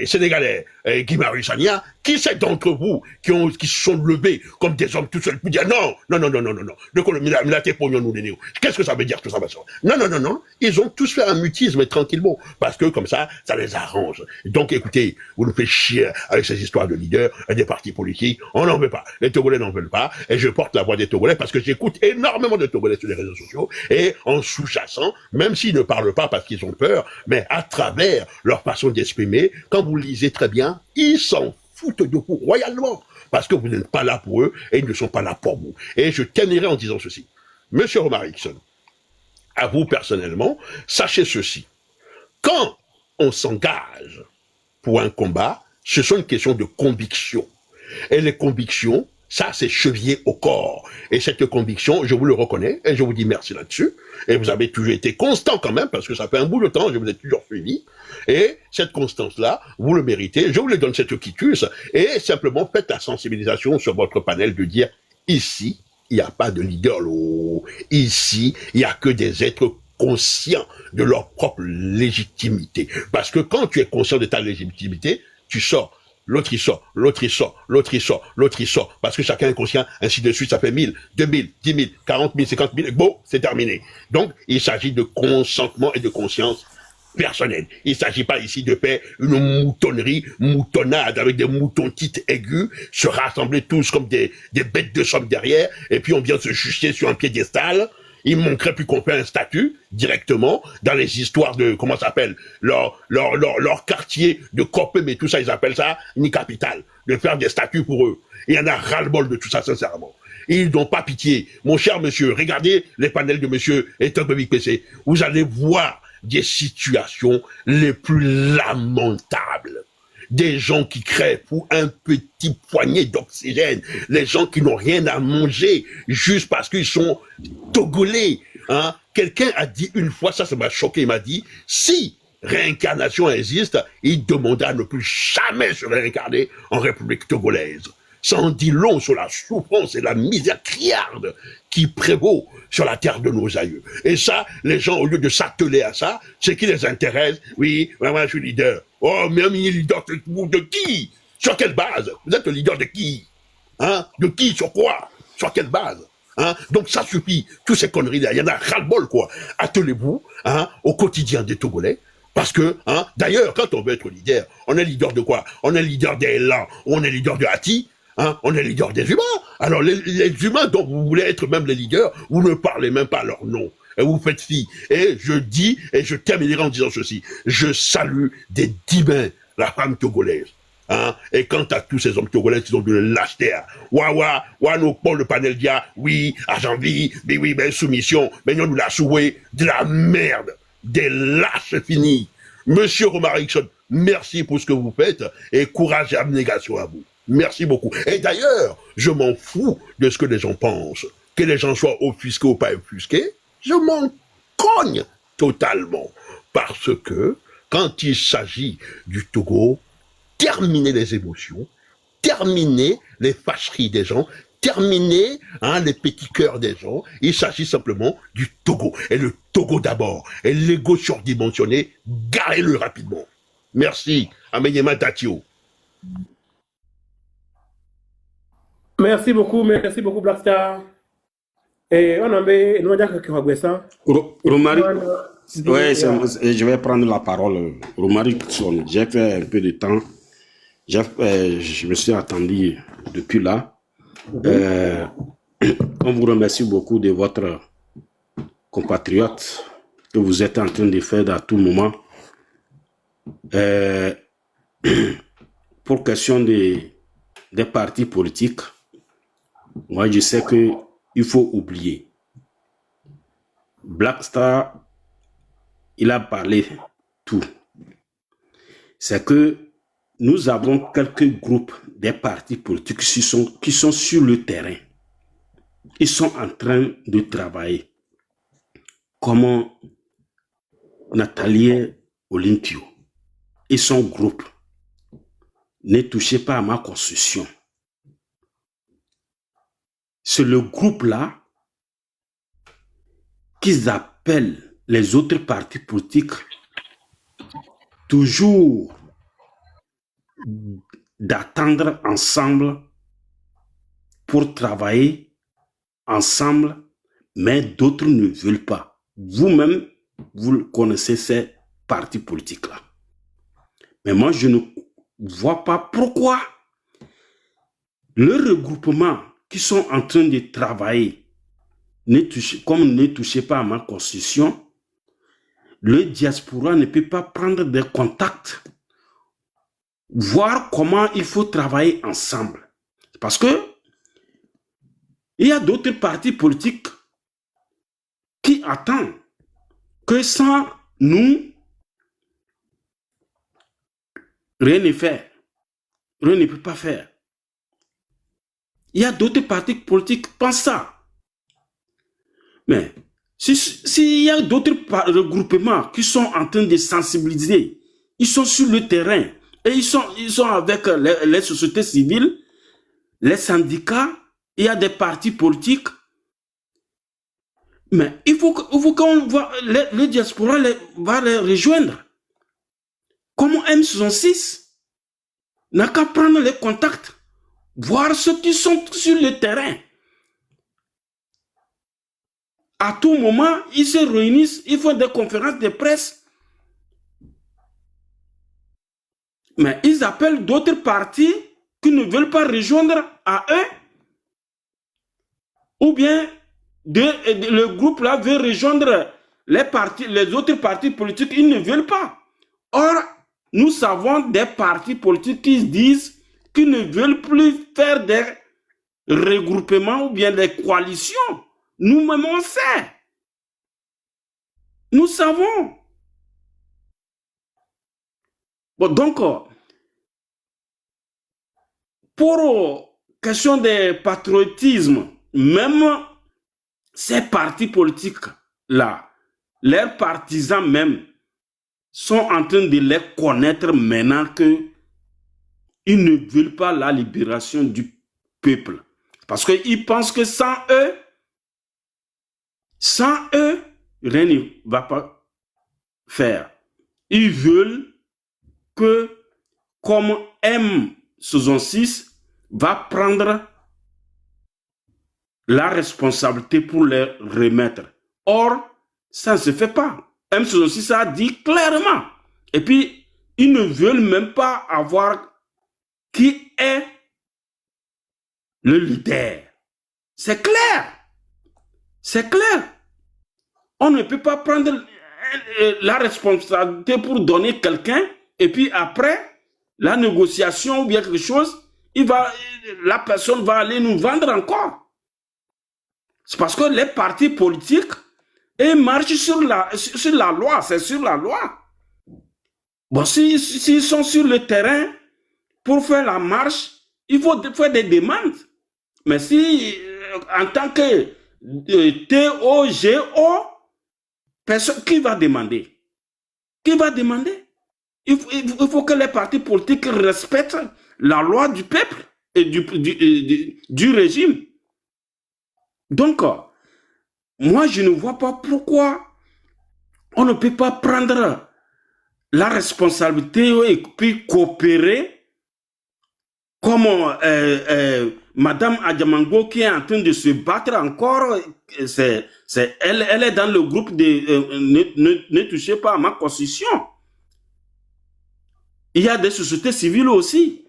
sénégalais Guy Marius Sagna, qui c'est d'entre vous qui se sont levés comme des hommes tout seuls pour dire non, non, non, non, non, non, non, de quoi nous. Qu'est-ce que ça veut dire tout ça, ma soeur? Non, non, non, non, ils ont tous fait un mutisme tranquillement, parce que comme ça les arrange. Donc écoutez, vous nous faites chier avec ces histoires de leaders et des partis politiques, on n'en veut pas. Les Togolais n'en veulent pas, et je porte la voix des Togolais parce que j'écoute énormément de Togolais sur les réseaux sociaux, et en sous-jacent, même s'ils ne parlent pas parce qu'ils ont peur, mais à travers leur façon d'exprimer, quand vous lisez très bien, ils s'en foutent de vous royalement, parce que vous n'êtes pas là pour eux, et ils ne sont pas là pour vous. Et je terminerai en disant ceci. Monsieur Romarickson, à vous personnellement, sachez ceci. Quand on s'engage pour un combat, ce sont une question de conviction. Et les convictions, ça, c'est chevillé au corps. Et cette conviction, je vous le reconnais, et je vous dis merci là-dessus. Et vous avez toujours été constant quand même, parce que ça fait un bout de temps, je vous ai toujours suivi. Et cette constance-là, vous le méritez. Je vous le donne cette quitus. Et simplement, faites la sensibilisation sur votre panel de dire, ici, il n'y a pas de leader. Ici, il n'y a que des êtres conscients de leur propre légitimité. Parce que quand tu es conscient de ta légitimité, tu sors. L'autre il sort, l'autre il sort, l'autre il sort, l'autre il sort, parce que chacun est conscient, ainsi de suite, ça fait 1000, 2000, 10 000, 40 000, 50 000, bon, c'est terminé. Donc, il s'agit de consentement et de conscience personnelle. Il ne s'agit pas ici de faire une moutonnerie, moutonnade, avec des moutons titres aigus, se rassembler tous comme des bêtes de somme derrière, et puis on vient se juger sur un piédestal. Il manquerait plus qu'on fait un statut directement dans les histoires de, comment ça s'appelle, leur quartier de Copem et tout ça, ils appellent ça ni capital, de faire des statuts pour eux. Il y en a ras-le-bol de tout ça, sincèrement. Ils n'ont pas pitié. Mon cher monsieur, regardez les panels de monsieur Etogbemik PC. Vous allez voir des situations les plus lamentables. Des gens qui crèvent pour un petit poignet d'oxygène, les gens qui n'ont rien à manger juste parce qu'ils sont togolais. Hein? Quelqu'un a dit une fois, ça m'a choqué, il m'a dit, si réincarnation existe, il demanda à ne plus jamais se réincarner en République togolaise. Ça en dit long sur la souffrance et la misère criarde qui prévaut sur la terre de nos aïeux. Et ça, les gens, au lieu de s'atteler à ça, ce qui les intéresse, oui, moi je suis leader. Oh, mais un leader de qui? Sur quelle base? Vous êtes le leader de qui? Hein? De qui? Sur quoi? Sur quelle base? Hein? Donc ça suffit, toutes ces conneries-là, il y en a ras-le-bol, quoi. Attelez-vous hein, au quotidien des Togolais. Parce que, hein, d'ailleurs, quand on veut être leader, on est leader de quoi? On est leader des Élans, on est leader de Hati, hein, on est leader des humains. Alors les humains dont vous voulez être même les leaders, vous ne parlez même pas leur nom. Et vous faites fi. Et je dis, et je terminerai en disant ceci, je salue des 10 mains la femme togolaise. Hein? Et quant à tous ces hommes togolais qui ont de lâcheté, ouah, nous Paul le panel dia, oui, à janvier, mais oui, ben soumission, mais nous la souhait de la merde, des lâches finis. Monsieur Romarickson, merci pour ce que vous faites et courage et abnégation à vous. Merci beaucoup. Et d'ailleurs, je m'en fous de ce que les gens pensent. Que les gens soient offusqués ou pas offusqués, je m'en cogne totalement. Parce que, quand il s'agit du Togo, terminer les émotions, terminer les fâcheries des gens, terminer les petits cœurs des gens, il s'agit simplement du Togo. Et le Togo d'abord. Et l'ego surdimensionné, garez-le rapidement. Merci. Amenyema Tatio. Merci beaucoup, Blackstar. Et on a mis, nous avons ça. Romaric, ouais, je vais prendre la parole. Romarickson, j'ai fait un peu de temps. Je me suis attendu depuis là. On vous remercie beaucoup de votre compatriote que vous êtes en train de faire à tout moment. Pour question des partis politiques, moi je sais qu'il faut oublier. Blackstar, il a parlé tout. C'est que nous avons quelques groupes des partis politiques qui sont sur le terrain. Ils sont en train de travailler. Comment Nathalie Olympio et son groupe ne touchez pas à ma constitution. C'est le groupe-là qu'ils appellent les autres partis politiques toujours d'attendre ensemble pour travailler ensemble, mais d'autres ne veulent pas. Vous-même, vous connaissez ces partis politiques-là. Mais moi, je ne vois pas pourquoi le regroupement qui sont en train de travailler, comme ne touchez pas à ma constitution, le diaspora ne peut pas prendre des contacts, voir comment il faut travailler ensemble. Parce que il y a d'autres partis politiques qui attendent que sans nous, rien n'est fait. Rien ne peut pas faire. Il y a d'autres partis politiques qui pensent ça. Mais s'il y a d'autres regroupements qui sont en train de sensibiliser, ils sont sur le terrain et ils sont avec les sociétés civiles, les syndicats, il y a des partis politiques. Mais il faut qu'on voit, le diaspora va les rejoindre. Comme M66 n'a qu'à prendre les contacts, voir ceux qui sont sur le terrain. À tout moment, ils se réunissent, ils font des conférences de presse. Mais ils appellent d'autres partis qui ne veulent pas rejoindre à eux. Ou bien le groupe là veut rejoindre les autres partis politiques, ils ne veulent pas. Or, nous savons des partis politiques qui disent qu'ils ne veulent plus faire des regroupements ou bien des coalitions. Nous-mêmes, on sait. Nous savons. Bon, donc, pour question de patriotisme, même ces partis politiques-là, leurs partisans même, sont en train de les connaître maintenant qu'ils ne veulent pas la libération du peuple. Parce qu'ils pensent que sans eux, rien ne va pas faire. Ils veulent que, comme M66 va prendre la responsabilité pour les remettre. Or, ça ne se fait pas. M66 a dit clairement. Et puis, ils ne veulent même pas avoir qui est le leader. C'est clair. C'est clair. On ne peut pas prendre la responsabilité pour donner quelqu'un et puis après, la négociation ou bien quelque chose, la personne va aller nous vendre encore. C'est parce que les partis politiques, ils marchent sur la loi, c'est sur la loi. Bon, s'ils sont sur le terrain pour faire la marche, il faut faire des demandes. Mais si, en tant que TOGO, personne, qui va demander? Qui va demander? Il faut que les partis politiques respectent la loi du peuple et du régime. Donc, moi, je ne vois pas pourquoi on ne peut pas prendre la responsabilité et puis coopérer comme Madame Adjamango qui est en train de se battre encore. Elle est dans le groupe de ne touchez pas à ma constitution. Il y a des sociétés civiles aussi.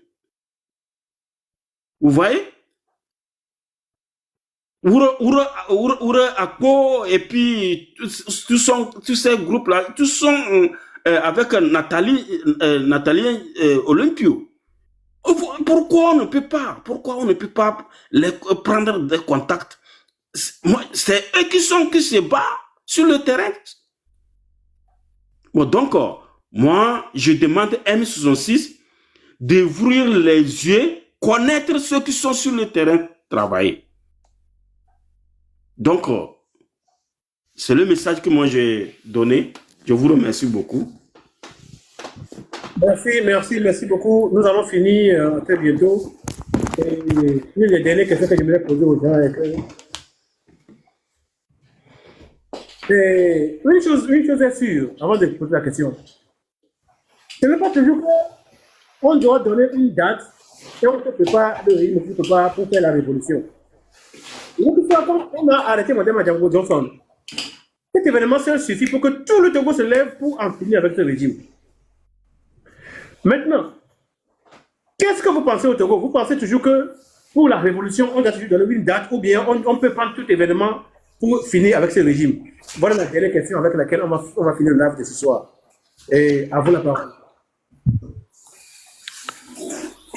Vous voyez? Akpo et puis tous ces groupes-là, tous sont avec Nathalie Olympio. Pourquoi on ne peut pas prendre des contacts? C'est eux qui se battent sur le terrain. Bon, donc, moi, je demande à M66 d'ouvrir les yeux, connaître ceux qui sont sur le terrain, travailler. Donc, c'est le message que moi j'ai donné. Je vous remercie beaucoup. Merci beaucoup. Nous allons finir très bientôt. Et une des dernières questions que j'aimerais poser aux gens est que une chose est sûre, avant de poser la question. Ce n'est pas toujours qu'on doit donner une date et on se prépare pour faire la révolution. Donc, quand on a arrêté Mme Adjamango Johnson, cet événement suffit pour que tout le Togo se lève pour en finir avec ce régime. Maintenant, qu'est-ce que vous pensez au Togo? Vous pensez toujours que pour la révolution, on doit toujours donner une date ou bien on peut prendre tout événement pour finir avec ce régime? Voilà la dernière question avec laquelle on va finir le live de ce soir. Et à vous la parole.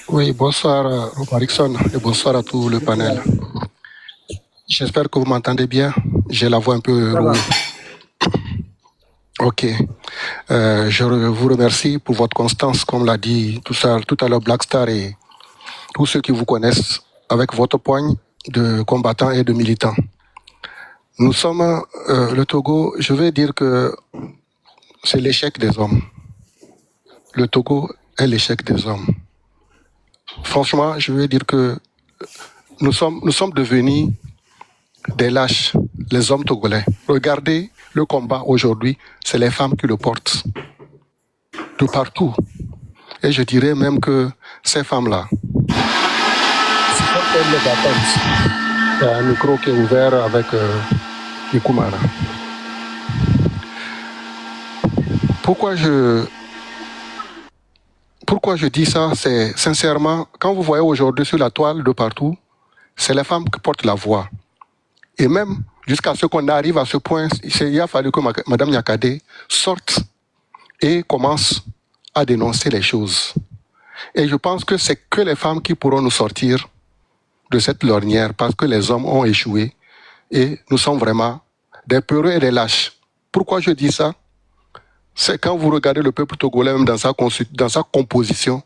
Oui, bonsoir Romarixon et bonsoir à tout le panel. J'espère que vous m'entendez bien. J'ai la voix un peu rouillée. Ok. Je vous remercie pour votre constance, comme l'a dit tout à l'heure Black Star et tous ceux qui vous connaissent avec votre poigne de combattants et de militants. Nous sommes le Togo, je vais dire que c'est l'échec des hommes. Le Togo est l'échec des hommes. Franchement, je veux dire que nous sommes devenus des lâches, les hommes togolais. Regardez le combat aujourd'hui, c'est les femmes qui le portent. De partout. Et je dirais même que ces femmes-là, c'est comme elles les battantes. Il y a un micro qui est ouvert avec Nikumara. Pourquoi je dis ça, c'est sincèrement, quand vous voyez aujourd'hui sur la toile de partout, c'est les femmes qui portent la voix. Et même jusqu'à ce qu'on arrive à ce point, il a fallu que Mme Nyakade sorte et commence à dénoncer les choses. Et je pense que c'est que les femmes qui pourront nous sortir de cette lornière parce que les hommes ont échoué et nous sommes vraiment des peureux et des lâches. Pourquoi je dis ça? C'est quand vous regardez le peuple togolais, même dans sa composition,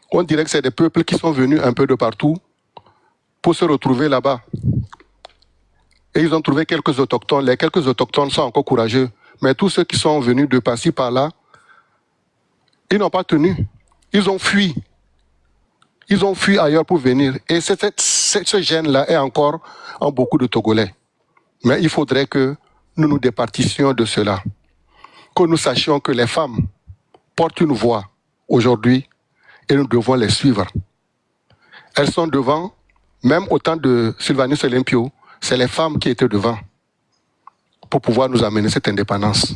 on dirait que c'est des peuples qui sont venus un peu de partout pour se retrouver là-bas. Et ils ont trouvé quelques autochtones. Les quelques autochtones sont encore courageux. Mais tous ceux qui sont venus de par-ci, par-là, ils n'ont pas tenu. Ils ont fui. Ils ont fui ailleurs pour venir. Et ce gène-là est encore en beaucoup de Togolais. Mais il faudrait que nous nous départissions de cela. Que nous sachions que les femmes portent une voix aujourd'hui et nous devons les suivre. Elles sont devant, même au temps de Sylvanus Olympio, c'est les femmes qui étaient devant pour pouvoir nous amener cette indépendance.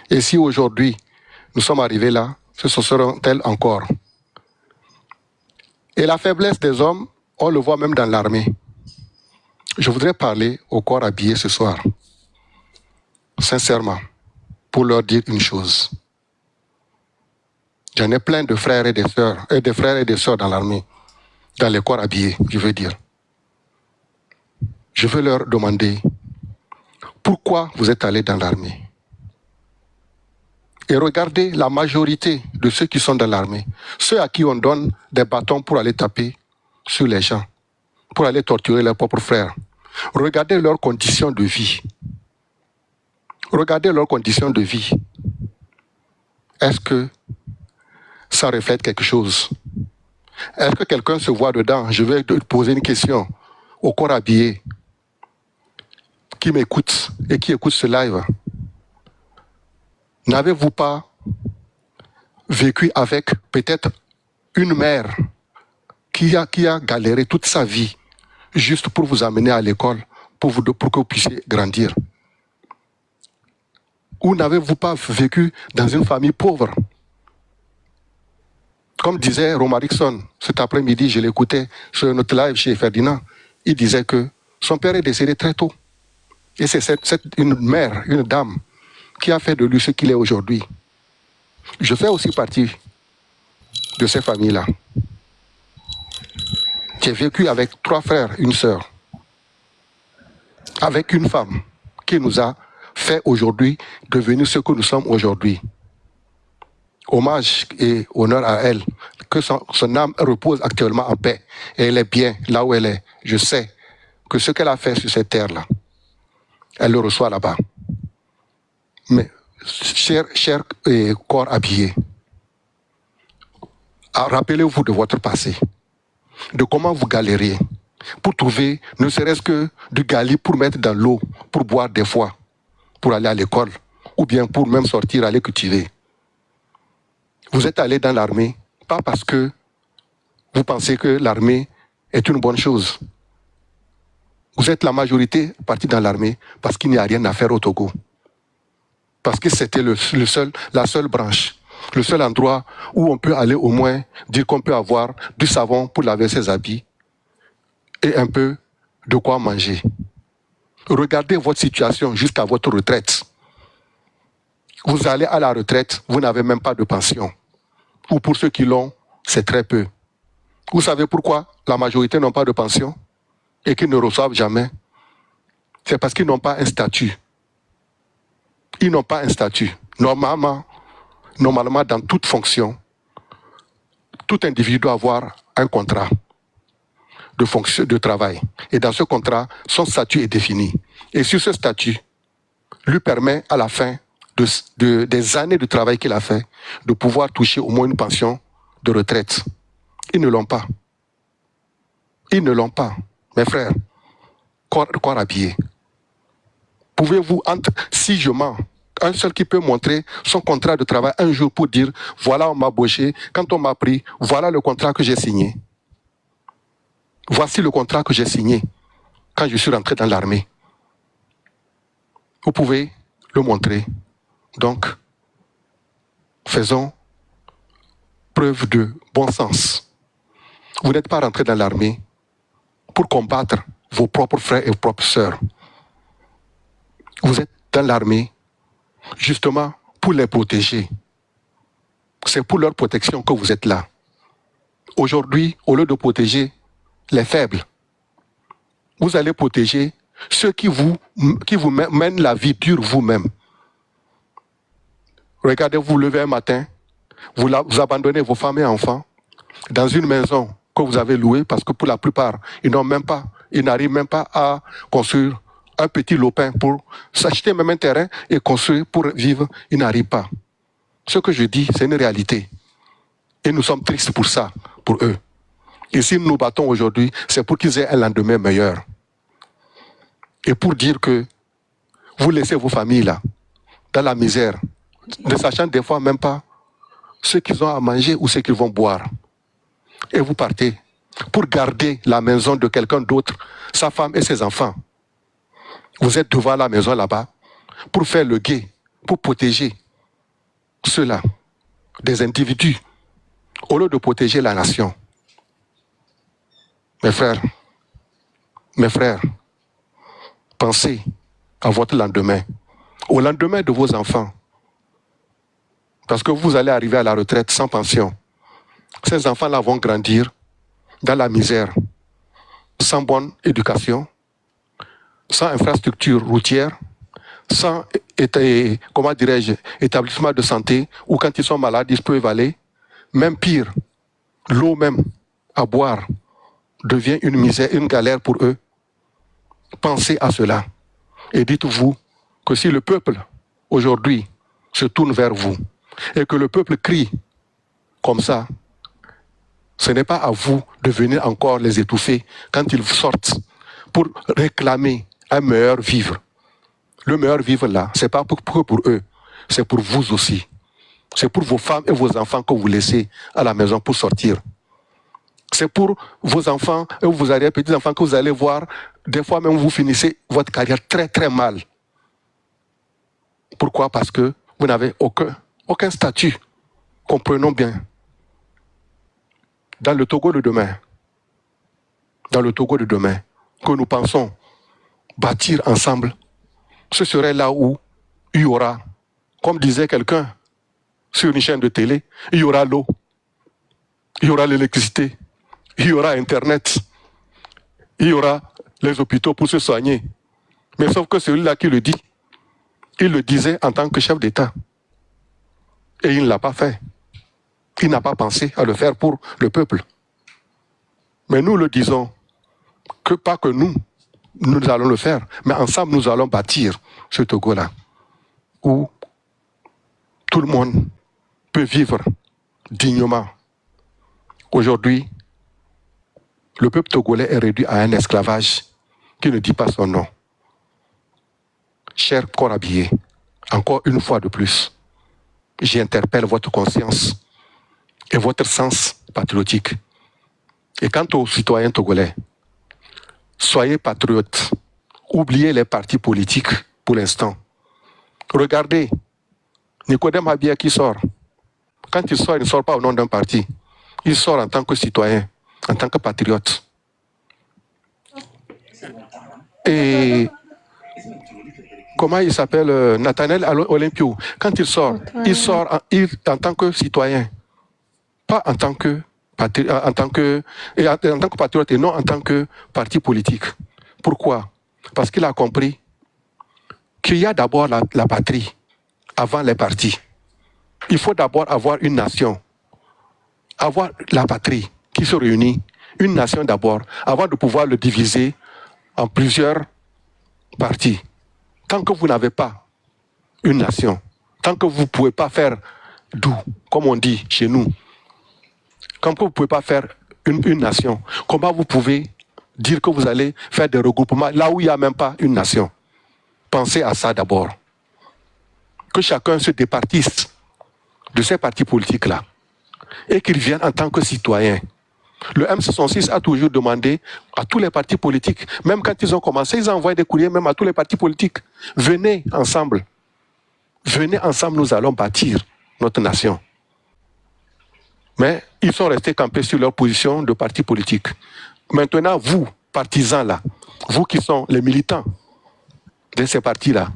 Et si aujourd'hui nous sommes arrivés là, ce seront-elles encore. Et la faiblesse des hommes, on le voit même dans l'armée. Je voudrais parler au corps habillé ce soir, sincèrement, pour leur dire une chose. J'en ai plein de frères et de sœurs, et de sœurs dans l'armée, dans les corps habillés, je veux dire. Je veux leur demander, pourquoi vous êtes allés dans l'armée? Et regardez la majorité de ceux qui sont dans l'armée, ceux à qui on donne des bâtons pour aller taper sur les gens, pour aller torturer leurs propres frères. Regardez leurs conditions de vie. Regardez leurs conditions de vie. Est-ce que ça reflète quelque chose? Est-ce que quelqu'un se voit dedans? Je vais te poser une question au corps habillé qui m'écoute et qui écoute ce live. N'avez-vous pas vécu avec peut-être une mère qui a galéré toute sa vie juste pour vous amener à l'école, pour que vous puissiez grandir? Ou n'avez-vous pas vécu dans une famille pauvre? Comme disait Romarickson cet après-midi, je l'écoutais sur notre live chez Ferdinand, il disait que son père est décédé très tôt. Et c'est une mère, une dame, qui a fait de lui ce qu'il est aujourd'hui. Je fais aussi partie de ces familles-là. J'ai vécu avec 3 frères, une sœur, avec une femme qui nous a fait aujourd'hui devenir ce que nous sommes aujourd'hui. Hommage et honneur à elle, que son âme repose actuellement en paix. Et elle est bien là où elle est. Je sais que ce qu'elle a fait sur cette terre-là, elle le reçoit là-bas. Mais, cher corps habillé, rappelez-vous de votre passé, de comment vous galériez pour trouver ne serait-ce que du gali pour mettre dans l'eau, pour boire des fois, pour aller à l'école, ou bien pour même sortir, aller cultiver. Vous êtes allé dans l'armée, pas parce que vous pensez que l'armée est une bonne chose. Vous êtes la majorité partie dans l'armée parce qu'il n'y a rien à faire au Togo. Parce que c'était la seule branche, le seul endroit où on peut aller au moins dire qu'on peut avoir du savon pour laver ses habits et un peu de quoi manger. Regardez votre situation jusqu'à votre retraite. Vous allez à la retraite, vous n'avez même pas de pension. Ou pour ceux qui l'ont, c'est très peu. Vous savez pourquoi la majorité n'ont pas de pension et qu'ils ne reçoivent jamais? C'est parce qu'ils n'ont pas un statut. Ils n'ont pas un statut. Normalement, dans toute fonction, tout individu doit avoir un contrat de travail. Et dans ce contrat, son statut est défini. Et sur ce statut, lui permet à la fin des années de travail qu'il a fait, de pouvoir toucher au moins une pension de retraite. Ils ne l'ont pas. Ils ne l'ont pas. Mes frères, corps habillé. Pouvez-vous, si je mens, un seul qui peut montrer son contrat de travail un jour pour dire, voilà, on m'a embauché, quand on m'a pris, voilà le contrat que j'ai signé. Voici le contrat que j'ai signé quand je suis rentré dans l'armée. Vous pouvez le montrer. Donc, faisons preuve de bon sens. Vous n'êtes pas rentré dans l'armée pour combattre vos propres frères et vos propres sœurs. Vous êtes dans l'armée justement pour les protéger. C'est pour leur protection que vous êtes là. Aujourd'hui, au lieu de protéger les faibles, vous allez protéger ceux qui vous mènent la vie dure vous-même. Regardez, vous levez un matin, vous abandonnez vos femmes et enfants dans une maison que vous avez louée parce que pour la plupart, ils n'arrivent même pas à construire un petit lopin pour s'acheter même un terrain et construire pour vivre. Ils n'arrivent pas. Ce que je dis, c'est une réalité. Et nous sommes tristes pour ça, pour eux. Et si nous nous battons aujourd'hui, c'est pour qu'ils aient un lendemain meilleur. Et pour dire que vous laissez vos familles là, dans la misère, ne sachant des fois même pas ce qu'ils ont à manger ou ce qu'ils vont boire. Et vous partez pour garder la maison de quelqu'un d'autre, sa femme et ses enfants. Vous êtes devant la maison là-bas pour faire le guet, pour protéger ceux-là, des individus, au lieu de protéger la nation. Mes frères, pensez à votre lendemain, au lendemain de vos enfants. Parce que vous allez arriver à la retraite sans pension. Ces enfants-là vont grandir dans la misère, sans bonne éducation, sans infrastructure routière, sans établissement de santé, où quand ils sont malades, ils peuvent aller. Même pire, l'eau même à boire devient une misère, une galère pour eux. Pensez à cela. Et dites-vous que si le peuple, aujourd'hui, se tourne vers vous, et que le peuple crie comme ça, ce n'est pas à vous de venir encore les étouffer quand ils sortent pour réclamer un meilleur vivre. Le meilleur vivre là, ce n'est pas pour eux, c'est pour vous aussi. C'est pour vos femmes et vos enfants que vous laissez à la maison pour sortir. C'est pour vos enfants et vos arrière-petits-enfants que vous allez voir, des fois même vous finissez votre carrière très très mal. Pourquoi? Parce que vous n'avez aucun statut. Comprenons bien. Dans le Togo de demain, que nous pensons bâtir ensemble, ce serait là où il y aura, comme disait quelqu'un sur une chaîne de télé, il y aura l'eau, il y aura l'électricité, il y aura Internet, il y aura les hôpitaux pour se soigner. Mais sauf que celui-là qui le dit, il le disait en tant que chef d'État. Et il ne l'a pas fait. Il n'a pas pensé à le faire pour le peuple. Mais nous le disons, que pas que nous allons le faire, mais ensemble nous allons bâtir ce Togo-là, où tout le monde peut vivre dignement. Aujourd'hui, le peuple togolais est réduit à un esclavage qui ne dit pas son nom. Cher corps habillé, encore une fois de plus, j'interpelle votre conscience et votre sens patriotique. Et quant aux citoyens togolais, soyez patriotes. Oubliez les partis politiques pour l'instant. Regardez, Nicodème Habia qui sort. Quand il ne sort pas au nom d'un parti. Il sort en tant que citoyen, en tant que patriote. Et comment il s'appelle, Nathaniel Olympio, quand il sort en tant que citoyen, pas en tant que patriote et non en tant que parti politique. Pourquoi? Parce qu'il a compris qu'il y a d'abord la patrie avant les partis. Il faut d'abord avoir une nation, avoir la patrie qui se réunit, une nation d'abord, avant de pouvoir le diviser en plusieurs parties. Tant que vous n'avez pas une nation, tant que vous ne pouvez pas faire d'où, comme on dit chez nous, tant que vous ne pouvez pas faire une nation, comment vous pouvez dire que vous allez faire des regroupements là où il n'y a même pas une nation? Pensez à ça d'abord. Que chacun se départisse de ces partis politiques-là et qu'ils viennent en tant que citoyens. Le M66 a toujours demandé à tous les partis politiques, même quand ils ont commencé, ils ont envoyé des courriers même à tous les partis politiques. Venez ensemble, nous allons bâtir notre nation. Mais ils sont restés campés sur leur position de parti politique. Maintenant, vous, partisans là, vous qui sont les militants de ces partis-là,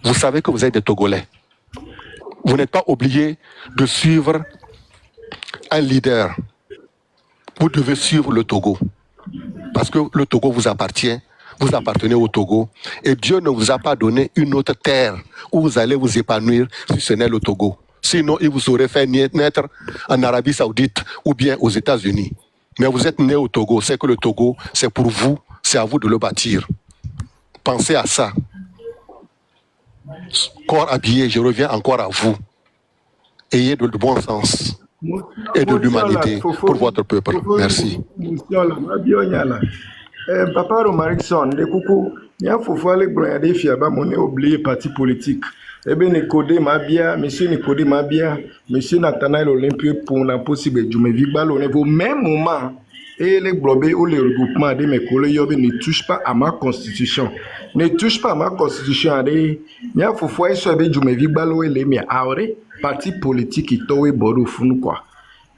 vous savez que vous êtes des Togolais. Vous n'êtes pas obligés de suivre un leader. Vous devez suivre le Togo. Parce que le Togo vous appartient, vous appartenez au Togo. Et Dieu ne vous a pas donné une autre terre où vous allez vous épanouir si ce n'est le Togo. Sinon, il vous aurait fait naître en Arabie Saoudite ou bien aux États-Unis. Mais vous êtes né au Togo. C'est que le Togo, c'est pour vous, c'est à vous de le bâtir. Pensez à ça. Corps habillé, je reviens encore à vous. Ayez de bon sens et de l'humanité pour votre peuple. Merci. Papa Romarickson, de coucou, il y a fofo ale gbronya de fiaba mon oublié parti politique. Ebe Nicodé Mabia, monsieur Nicodé Mabia, monsieur Nathanaël Olympie pour la possible du me vigbal au niveau même moment. Et les globés ou les regroupements de mes collègues ne touchent pas à ma constitution. Ne touchent pas à ma constitution. Il y a fofo ay so be du me vigbal ou les mi aure parti politique qui towe bodo funu quoi.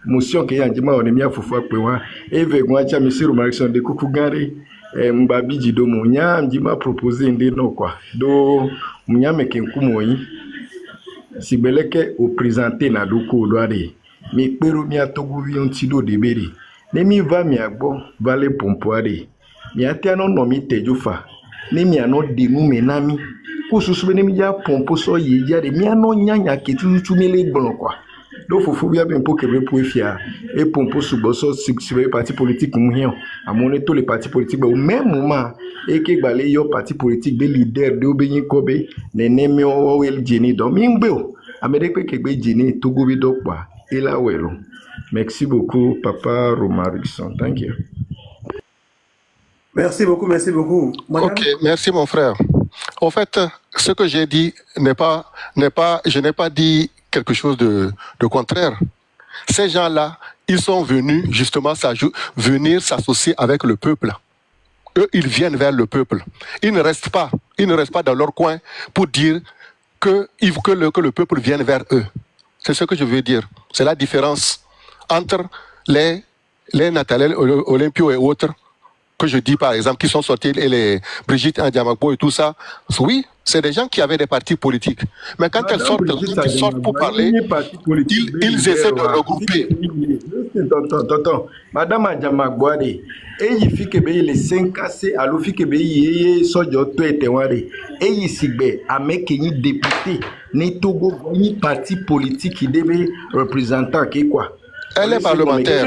Motion que yanjima on mi afofo apewa eve gwacha monsieur Romarickson de coucou gare mbabi jido munya njima proposer ndé non quoi. Do munya mekenkumo yi sibeleke o présenter na doko doare mi pero mi atogo vi ontido debere ne mi va mi agbo vale pompoare mi atiano no mi tejufa ne mi ano denu menami kususu ne mi ja pompo so ye jare mi ano nyanya ketutu mele gbon quoi. Donc faut bien pour que vous pouvez faire et pour sous sur les partis politiques mouillants à mon tous les partis politiques au même moment et que balé yo parti politique des leaders de obéir kobe ne neme o el jeni do mingbo amérique que be jeni to go bi do pa et là welo. Merci beaucoup Papa Romarickson. Thank you. Merci beaucoup, merci beaucoup. Madame? Ok, merci mon frère. En fait, ce que j'ai dit je n'ai pas dit quelque chose de contraire. Ces gens-là, ils sont venus justement venir s'associer avec le peuple. Eux, ils viennent vers le peuple. Ils ne restent pas dans leur coin pour dire que le peuple vienne vers eux. C'est ce que je veux dire. C'est la différence entre les Nathanaël Olympio et autres, que je dis par exemple, qui sont sortis, et les Brigitte Ndiamagbo et tout ça. Oui, c'est des gens qui avaient des partis politiques. Mais quand elles sortent pour parler, ils essaient de regrouper. Tonton, Madame Ndiamagbo, et il fit que les 5 cassés, alors fit que les soldats tout étaient et il s'y bet à mettre ni député, ni Togo, ni parti politique qui devait représenter qui quoi. Elle est parlementaire.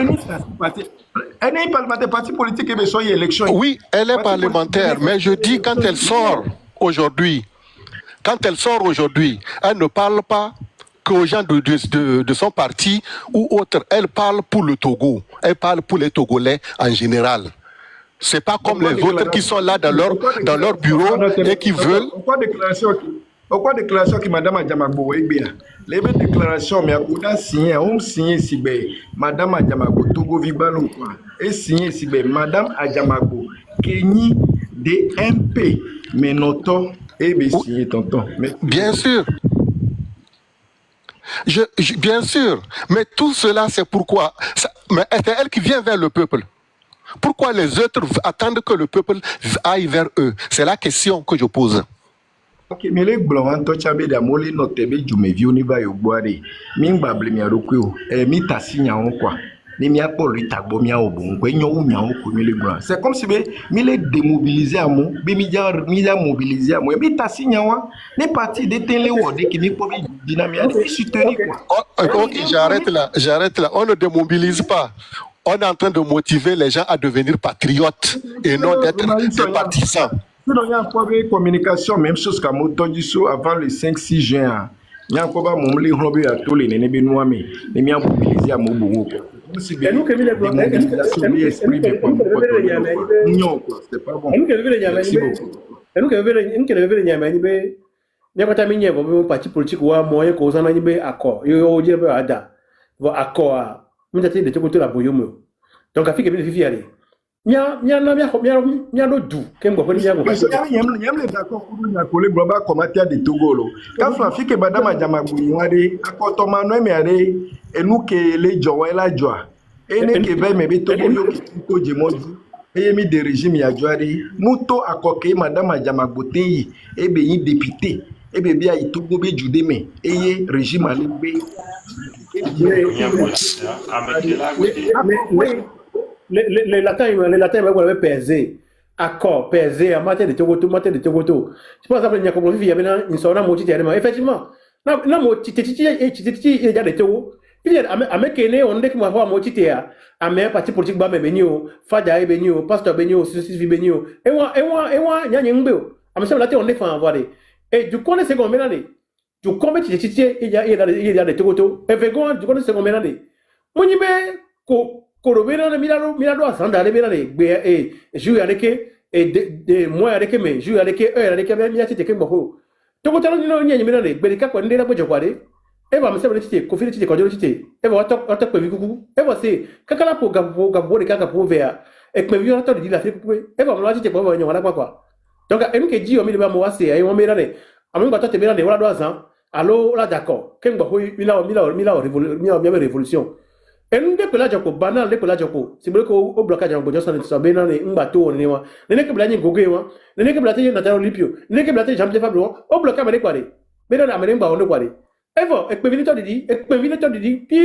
Elle n'est pas des partis politiques et besoin d'élection. Oui, elle est parlementaire, mais je dis quand elle sort aujourd'hui, elle ne parle pas qu'aux gens de son parti ou autre. Elle parle pour le Togo. Elle parle pour les Togolais en général. C'est pas comme les autres qui sont là dans leur bureau et qui veulent. Pourquoi déclaration que Madame Ndiamagbo est bien? Les déclarations, mais on signé si bien Madame Ndiamagbo Togo Vibalo et signé si bien Madame Ndiamagbo Kenyi DMP mais noto et bien signé tonton. Bien sûr. Bien sûr. Mais tout cela, c'est pourquoi. Mais c'est elle qui vient vers le peuple. Pourquoi les autres attendent que le peuple aille vers eux? C'est la question que je pose. Ok, mais les blancs intouchables d'amolé notre bébé du mevion n'y va y boire. Ming bable mi aroko, mi tassinya on quoi. ni mia po ritagbo mia obon ko enyo nya o ko mi le gbran c'est comme si be mi le démobiliser amo be mi ja mobiliser amo bi ta si nya wa ni parti de ten le wode ki mi po bi dynamique Ok, bi soutenir ok. quoi Ok, j'arrête là. On ne démobilise pas. On est en train de motiver les gens à devenir patriotes et non d'être des partisans. sinon y a encore une communication même chose qu'à Motondiso avant le 5-6 juin il y a encore mon li hlobe à tous les nene benoît mais les miens mobiliser à mon bongo c'est bien Et nous, Kevin, mobilisation de esprit de quoi non quoi c'est pas bon merci beaucoup et nous, Kevin, nyakata mi nyebo mi parti politique wa moyen ko zana nyibe accord yo je be ada vo accord a mi tati de to la boyomo donc afike bi fifi ale nya do du kembo ko nya ko yam le d'accord pour nous coller global comité de Togo quand Flafike madame Adjamagbu yade akoto manu me ade enu ke le jowa la joa ene ke be me be Togo yo ki to je modu eye mi de régime ya joade muto akoke madame Adjamagbu teyi ebe yin député ebe bia Togo be jude me eye régime ale be les latins va peser accord peser en matière de Togoto je pense que nyako fifi ya bena insona mo titi effectivement na mo titi e ja de Togo il y a amekene on dek mo fa mo titi ya ame parti politique ba me benio fada e benio pasteur benio sisi benio ewa nya nyengbe o amese latin on dek fa avoir et du coup c'est combien d'années du combien titi il y a de Togoto et vegon du coup c'est combien d'années monibe ko korobena na milado asanda le bena le gbe jou ya leke de moi ya leke me jou ya leke ya leke me ya tite kembo ho to ko talo no nyenye mena le gbe ka ko ndela bojo kwade e ba mse tite ko fili tite ko jolo tite e ba wata ko vikuku e ba se kakala po gabo de kaka po vea e me vio to di la fi ku e ba mo tite ko ba nyona kwa donc e nke ji o mi le ba mo wase e won mena le amu ba to te mena le wala do azan allo la d'accord kembo ho mila révolution ende pela jako banal de pela jako sibole ko o bloka jako josa ne sabe na ne mbato ne wa ne ke blanye goge wa ne ke blate na taro lipio ne ke blate jambe fabro o bloka me kware be na me mba on kware evo e pe vinito didi pi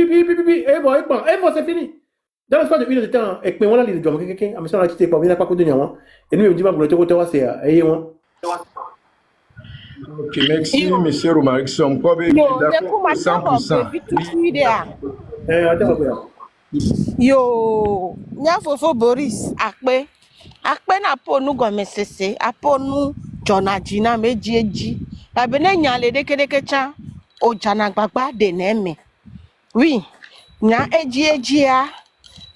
evo c'est fini dans l'espace de 1 heure de temps e pe wala li do keke amisa na tite pa vina pa ko de nyawa e ni me di ba glo to wa se a e won. Ok, merci, monsieur Romaric. Sommes pas d'accord 100%. Yo, nya fofo Boris akpe na ponu gomesese aponu jonajina mejieji abene nya le deke cha o jana gbagba de neme oui nya ejieji a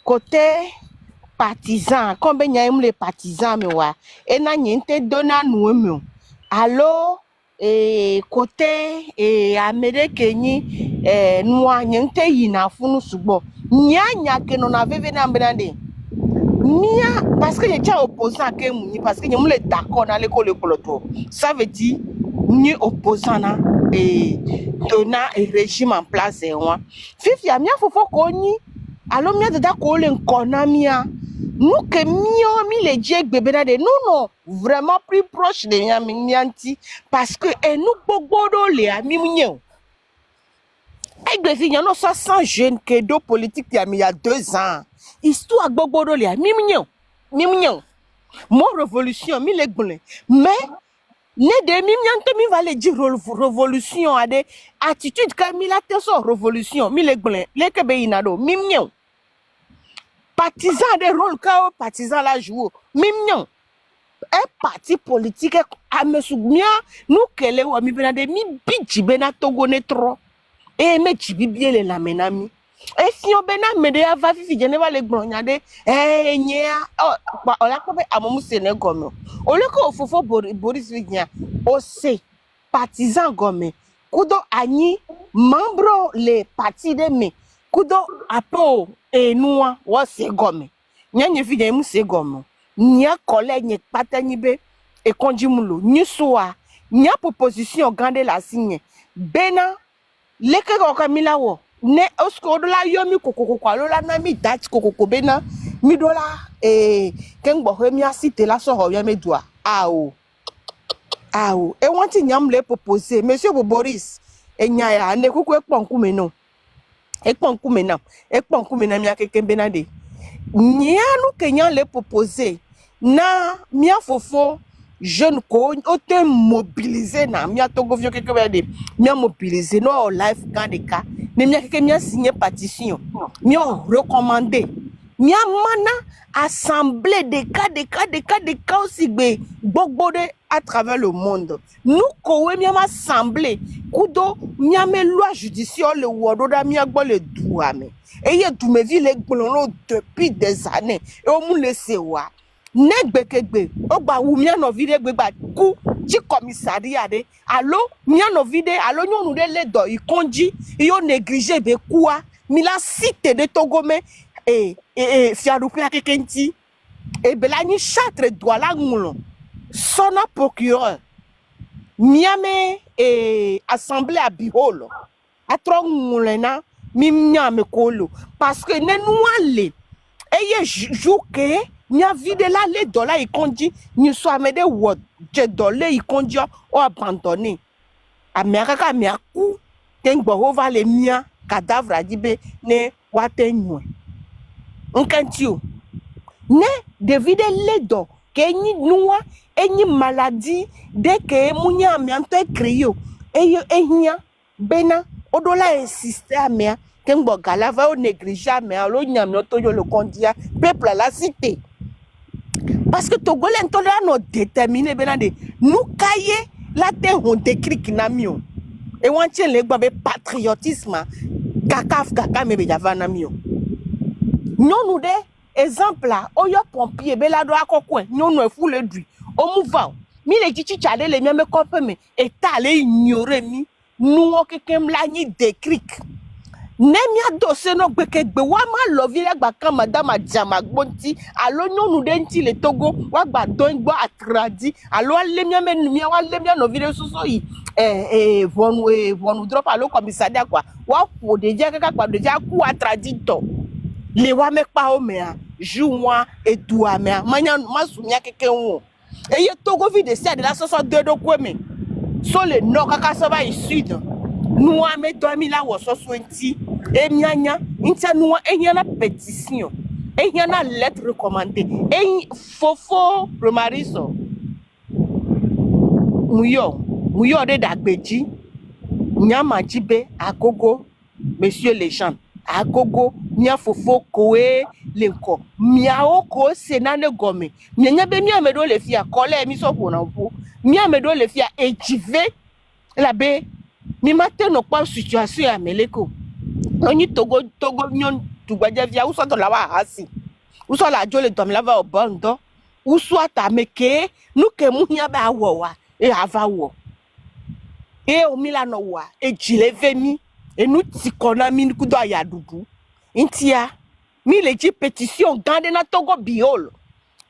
côté partisan comme nya im les partisans me wa e na nyente dona nuemu allo côté Amérique ni noa nyente yina funu subo nya ke non avait na mbende nia parce que j'étais opposant ke muni parce que nous les d'accord dans l'école poloto ça veut dire ni opposant na dona régime en place moi fifi a mia fofo ko ni allo mia de d'accord le konamia nous que mi les dieux bébé de nous non vraiment plus proche de mianti parce que nous bogodo les ami mignon et non 60 jeunes que do politique il y a 2 ans histoire bogodo les ami mignon mon révolution mi les blé mais ne de mignon mi va le dire révolution a des attitudes comme il a so révolution mi les blé les que be inado mignon partisan de rôle kao partisan la joue mignon un parti politique a me soumia nous kele wa mi benade mi bidji bena Togo ne trop et me jibi bien le la menami et si on bena me de ava fifi je ne va le gbonyade nya o la ko be amomu sene gomo o le ko fofo Boris Vigna o se partisan gomme kudo ani membre les partis de me kudo apo enua wa se gomme nya fi mu se gomme nya collègue nya patani be e konjimulo ni soa nya proposition gande la signe bena leke ko kamila wo ne osko do la yomi kokoko kwalo la na mi dat kokoko bena mi do la kengbo he mi asite la so ho ya medua ao e wanti nyam le proposer monsieur Boris enya ya ne kuku ekponku me no ekpɔnku mena mia keke bena de nyanu ke nya le proposer na mia fofo jeune ko o te mobiliser na mia togovio keke bena de mia mobiliser no life gandeka ne mia keke mia signer pétition mia recommander mia mana assemblée de cas aussi gbogbo à travers le monde nous kowe mia assemblée kudo mia me loi judiciaire le wododa mia gbo le douame et ye doumevi le gbolono depuis des années et o mu le sewa negbekegbe o gba wu mia no vide gbegba ku ji commissariat de allo mia no vide allo nyonu de le do ikonji yo négliger be kuwa mi la cité de Togome et fiaroupe akekenti et belani chatre doit la ngulon sona procureur miame et assemblée à biholo a trop ngulena mi miame kolo parce que ne nouale eye jouke mia vide la le dola ikonji ni so amede word je dole ikonji o abandonné amiaka miaku tengbo over le mia cadavre adibe ne watenyo nkantio ne David ledo kenyi nuwa enyi maladie de ke munya amianto ekrio ehia bena odola insister amia kengbo galava o négliger amia lo nyamio to yo le kondia peuple la cité parce que togolais ntola no déterminé bena de nous kaye la te on décrit kinamio et wantie le gba be patriotisme kaka me be javana mio nyonu de exemple là oyo pompier be la do akokwe nyonu e fou le dui o mouva mi le chichi chale le mi me kope me eta le ignorer mi nu o kekem la ni décric ne mi adose no gbekegbe wa ma lovi le gba kan madame adjama gbonti alo nyonu de nti le Togo wa gba don gbo atradi alo le mi me nu mi wa le mi no video soso yi vonu drop alo commissariat quoi wa po de je kaka kwa de ja ku atradito le wa me pa o me a juwa et doua me manya masumia keke won e ye Togo vi de ça de la soso de do kweme so le nord kaka so ba sud nous a me dormi la wo so 20 e nyanya inta nous e na pétition e na lettre recommandée e fofo romariso muyo de dagbeji nyama jibe agogo monsieur les gens agogo mia fofo koe lenko mia oko senane gome mia be mia me do le fia kole mi so pona po mia me do le fia ejive la be mi mate no pa situation ya meleko oni togo nyon tugbaje via uso to la wa hasi uso la jo le dom la va obondo uso atameke nuke munya ba wo wa e ava wo e o milano wa ejile vemi et nous tikona min kudo ya dudu intia mi le ji pétition gande na Togo biol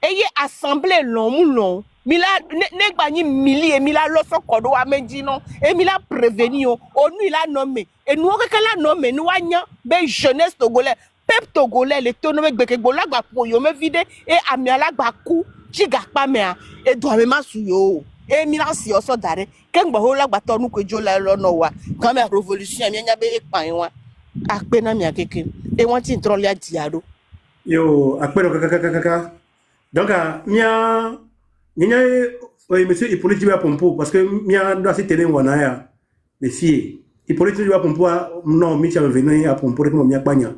eye assemblée long mi la ne gba ni mili e mi la lo so kodo wa meji no e mi la prévenir o nu la nommé et nous que la nommé nous anya be jeunesse togolais peuple togolais le tono me gbeke gbo la gba po yo me vide e ami ala gba ku ji ga pa me a e do me masu yo e mi la si o so dare kengba ho la gba to nu ko jo la lo no wa kan me révolution mi nya be e pan wa akpe na mi akeke e won ti ntrole adiaro yo akpe no kaka donc mia monsieur Hippolyte Djiba Pompo parce que mia doit se tenir wana ya les filles Hippolyte Djiba Pompo non mi tient venir à Pompo comme mia panya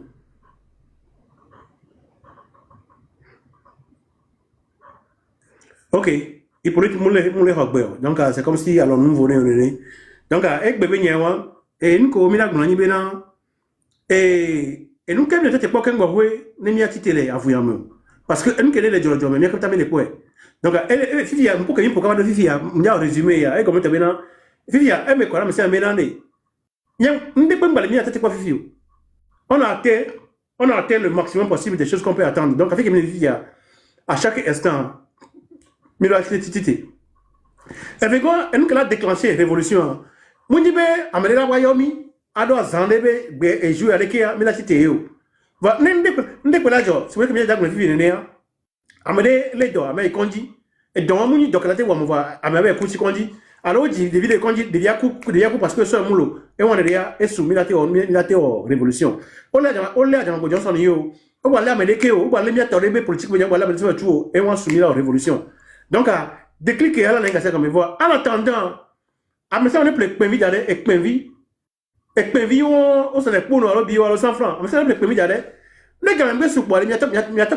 ok Hippolyte moule hogbe donc c'est comme si alors nous venons donc ek bébé nyewa et nous ko mi la gbona ni bena et nous quand même pas quand ouais ne mi atitele avuyam parce que nous connaît les jojo mais quand tamé les poètes donc elle fifia pour que il pour de fifia m'ya résumé ya et comment tu bena fifia elle me quoi mais c'est bena né yam ndé pas mbala mi atete pas fifio on a atteint le maximum possible des choses qu'on peut attendre donc avec fifia à chaque instant mais la titité et quoi nous qu'elle a déclenché révolution mundibe amelela wayomi ado zandebe be e jouer avec ya mais la titité yo va ndé pas la jo c'est vrai que mi da fifia né amade le do amé konji et donc muni donc la te wa mo va amé ko si konji alors dit devido quand dit devia coup parce que ça mulo et on est soumis la révolution on l'a dans Johnson yo on va la meleke on va la mia torebe politique on va la mettre tout et on soumis la révolution donc à déclic et à la négociation comme voir en attendant à me ça on est plein vie d'aller et plein vie on se les pour nous alors bio alors 100 francs mais ça on est plein vie d'aller les gars même sous pour aller mia ta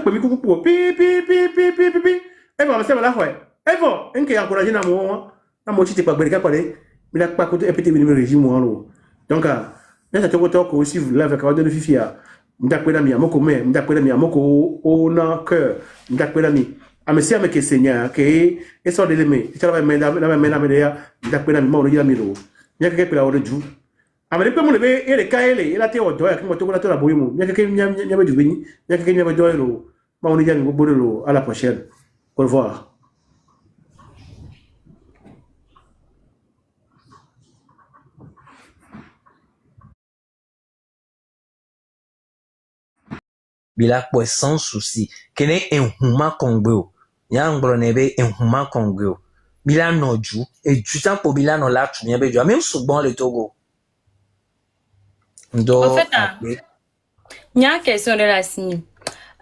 plein vie pour pi et va me ça la fois et va en qui encourager na mo na mo chite pa gbereka pale mi la pa ko epete mi régime mo lo donc ah na ta to ko aussi vous avec de le fifia m'da kwela mi amoko me m'da kwela mi amoko ona cœur m'da kwela mi amesi ameke senya ke eso de me ti la me ya m'da kwela mi mo lo ya mi lo nya ke pela o de ju amere pe mo le be ele ka ele ela te o do ya ki mo to ko la to la boyo mo nya ke nya be du beni nya ke nya be do lo ma on ya mi bo lo à la prochaine au revoir. Bila kwe sans souci kene enhuma kongbe ya ngbro nebe enhuma kongbe bila noju e jutan po bila no la tu nebe jo même souvent le Togo ndo En fait, il y a une question de la signe.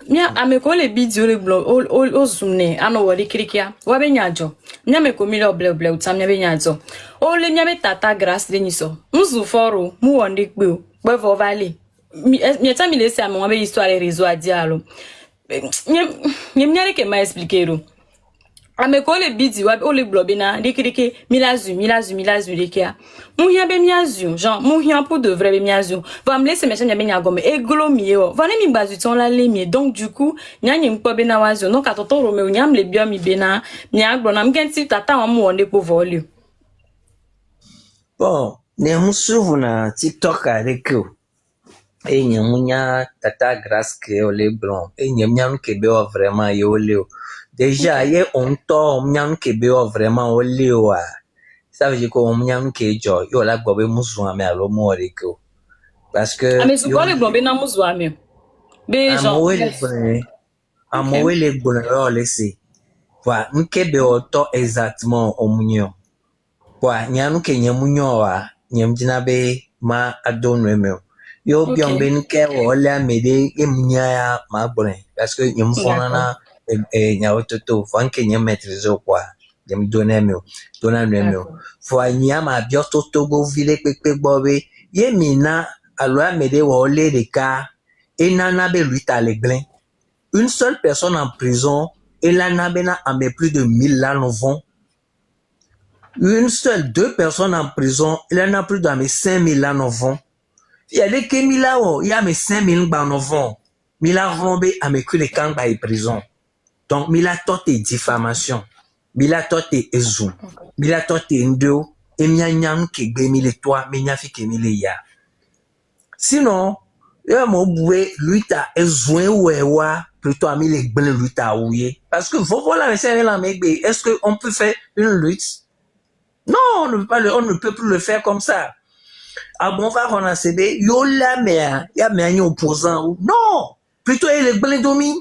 Mia ameko le bidio le blog o zoomne ano wori krikia wa be nyajo nya me ko mi lo ble utam nya be nyajo o le nya be tata grass de niso nzu foro mu wonde gbe gbe vo valley mi ta mi le se am wa be histoire réseau a dialo nyem ke ma expliquer ro ameko le bidio wa o le blog na de krike milazu de kia mu hia be miazu genre mu hia pour de vrai be miazu va me laisser mes nya be nya gomme e glomie o va ne mi bazu ton la lemie donc du coup nya nyim po be na wazo no ka toto ro me nyam le bio mi be na nya gbo na mgenti tata wa mu wonde po volume bon ne musuvu na TikTok avec e nyamunya tata grass que o le blanc e nyam ke be o vraiment yo le déjà ye on to nyam ke be o vraiment o le wa ça veut dire que on nyam ke jo yo la gbo be musu ame alo mo re ko parce que mais so le blog be na musu ame be genre amowe le gbo yo le se wa nke be o to exactement o munyo wa nyam ke nyamunyo wa nyam jina be ma adonu me yo bion ben ke o le amede emunya ya ma gbon parce que nyam fonana nya ototo fanke nya maîtriser quoi nyam donner me fo nya ma bio toto go vile pepe gbobe ye mina alo amede wo le de ka enana be lui ta leglin une seule personne en prison et la nabena a plus de 1000 là novon une seule deux personnes en prison il en a plus de 5000 là novon il y a des Kemila il y a 5000 ba novon mila rombe a que les camps ba prison donc mila tote diffamation mila tote ezum mila tote ndo et mia nyam ke gbe mi le toi mi nya fi ke mi le ya sinon ya mo boué lui ta ezun wewa plutôt ami le gben lui ta ouye parce que faut voir la scène là mais est-ce que on peut faire une lutte? Non, on ne peut plus le faire comme ça. À bon va on a cédé yo la mer ya me opposant non plutôt il est gben domi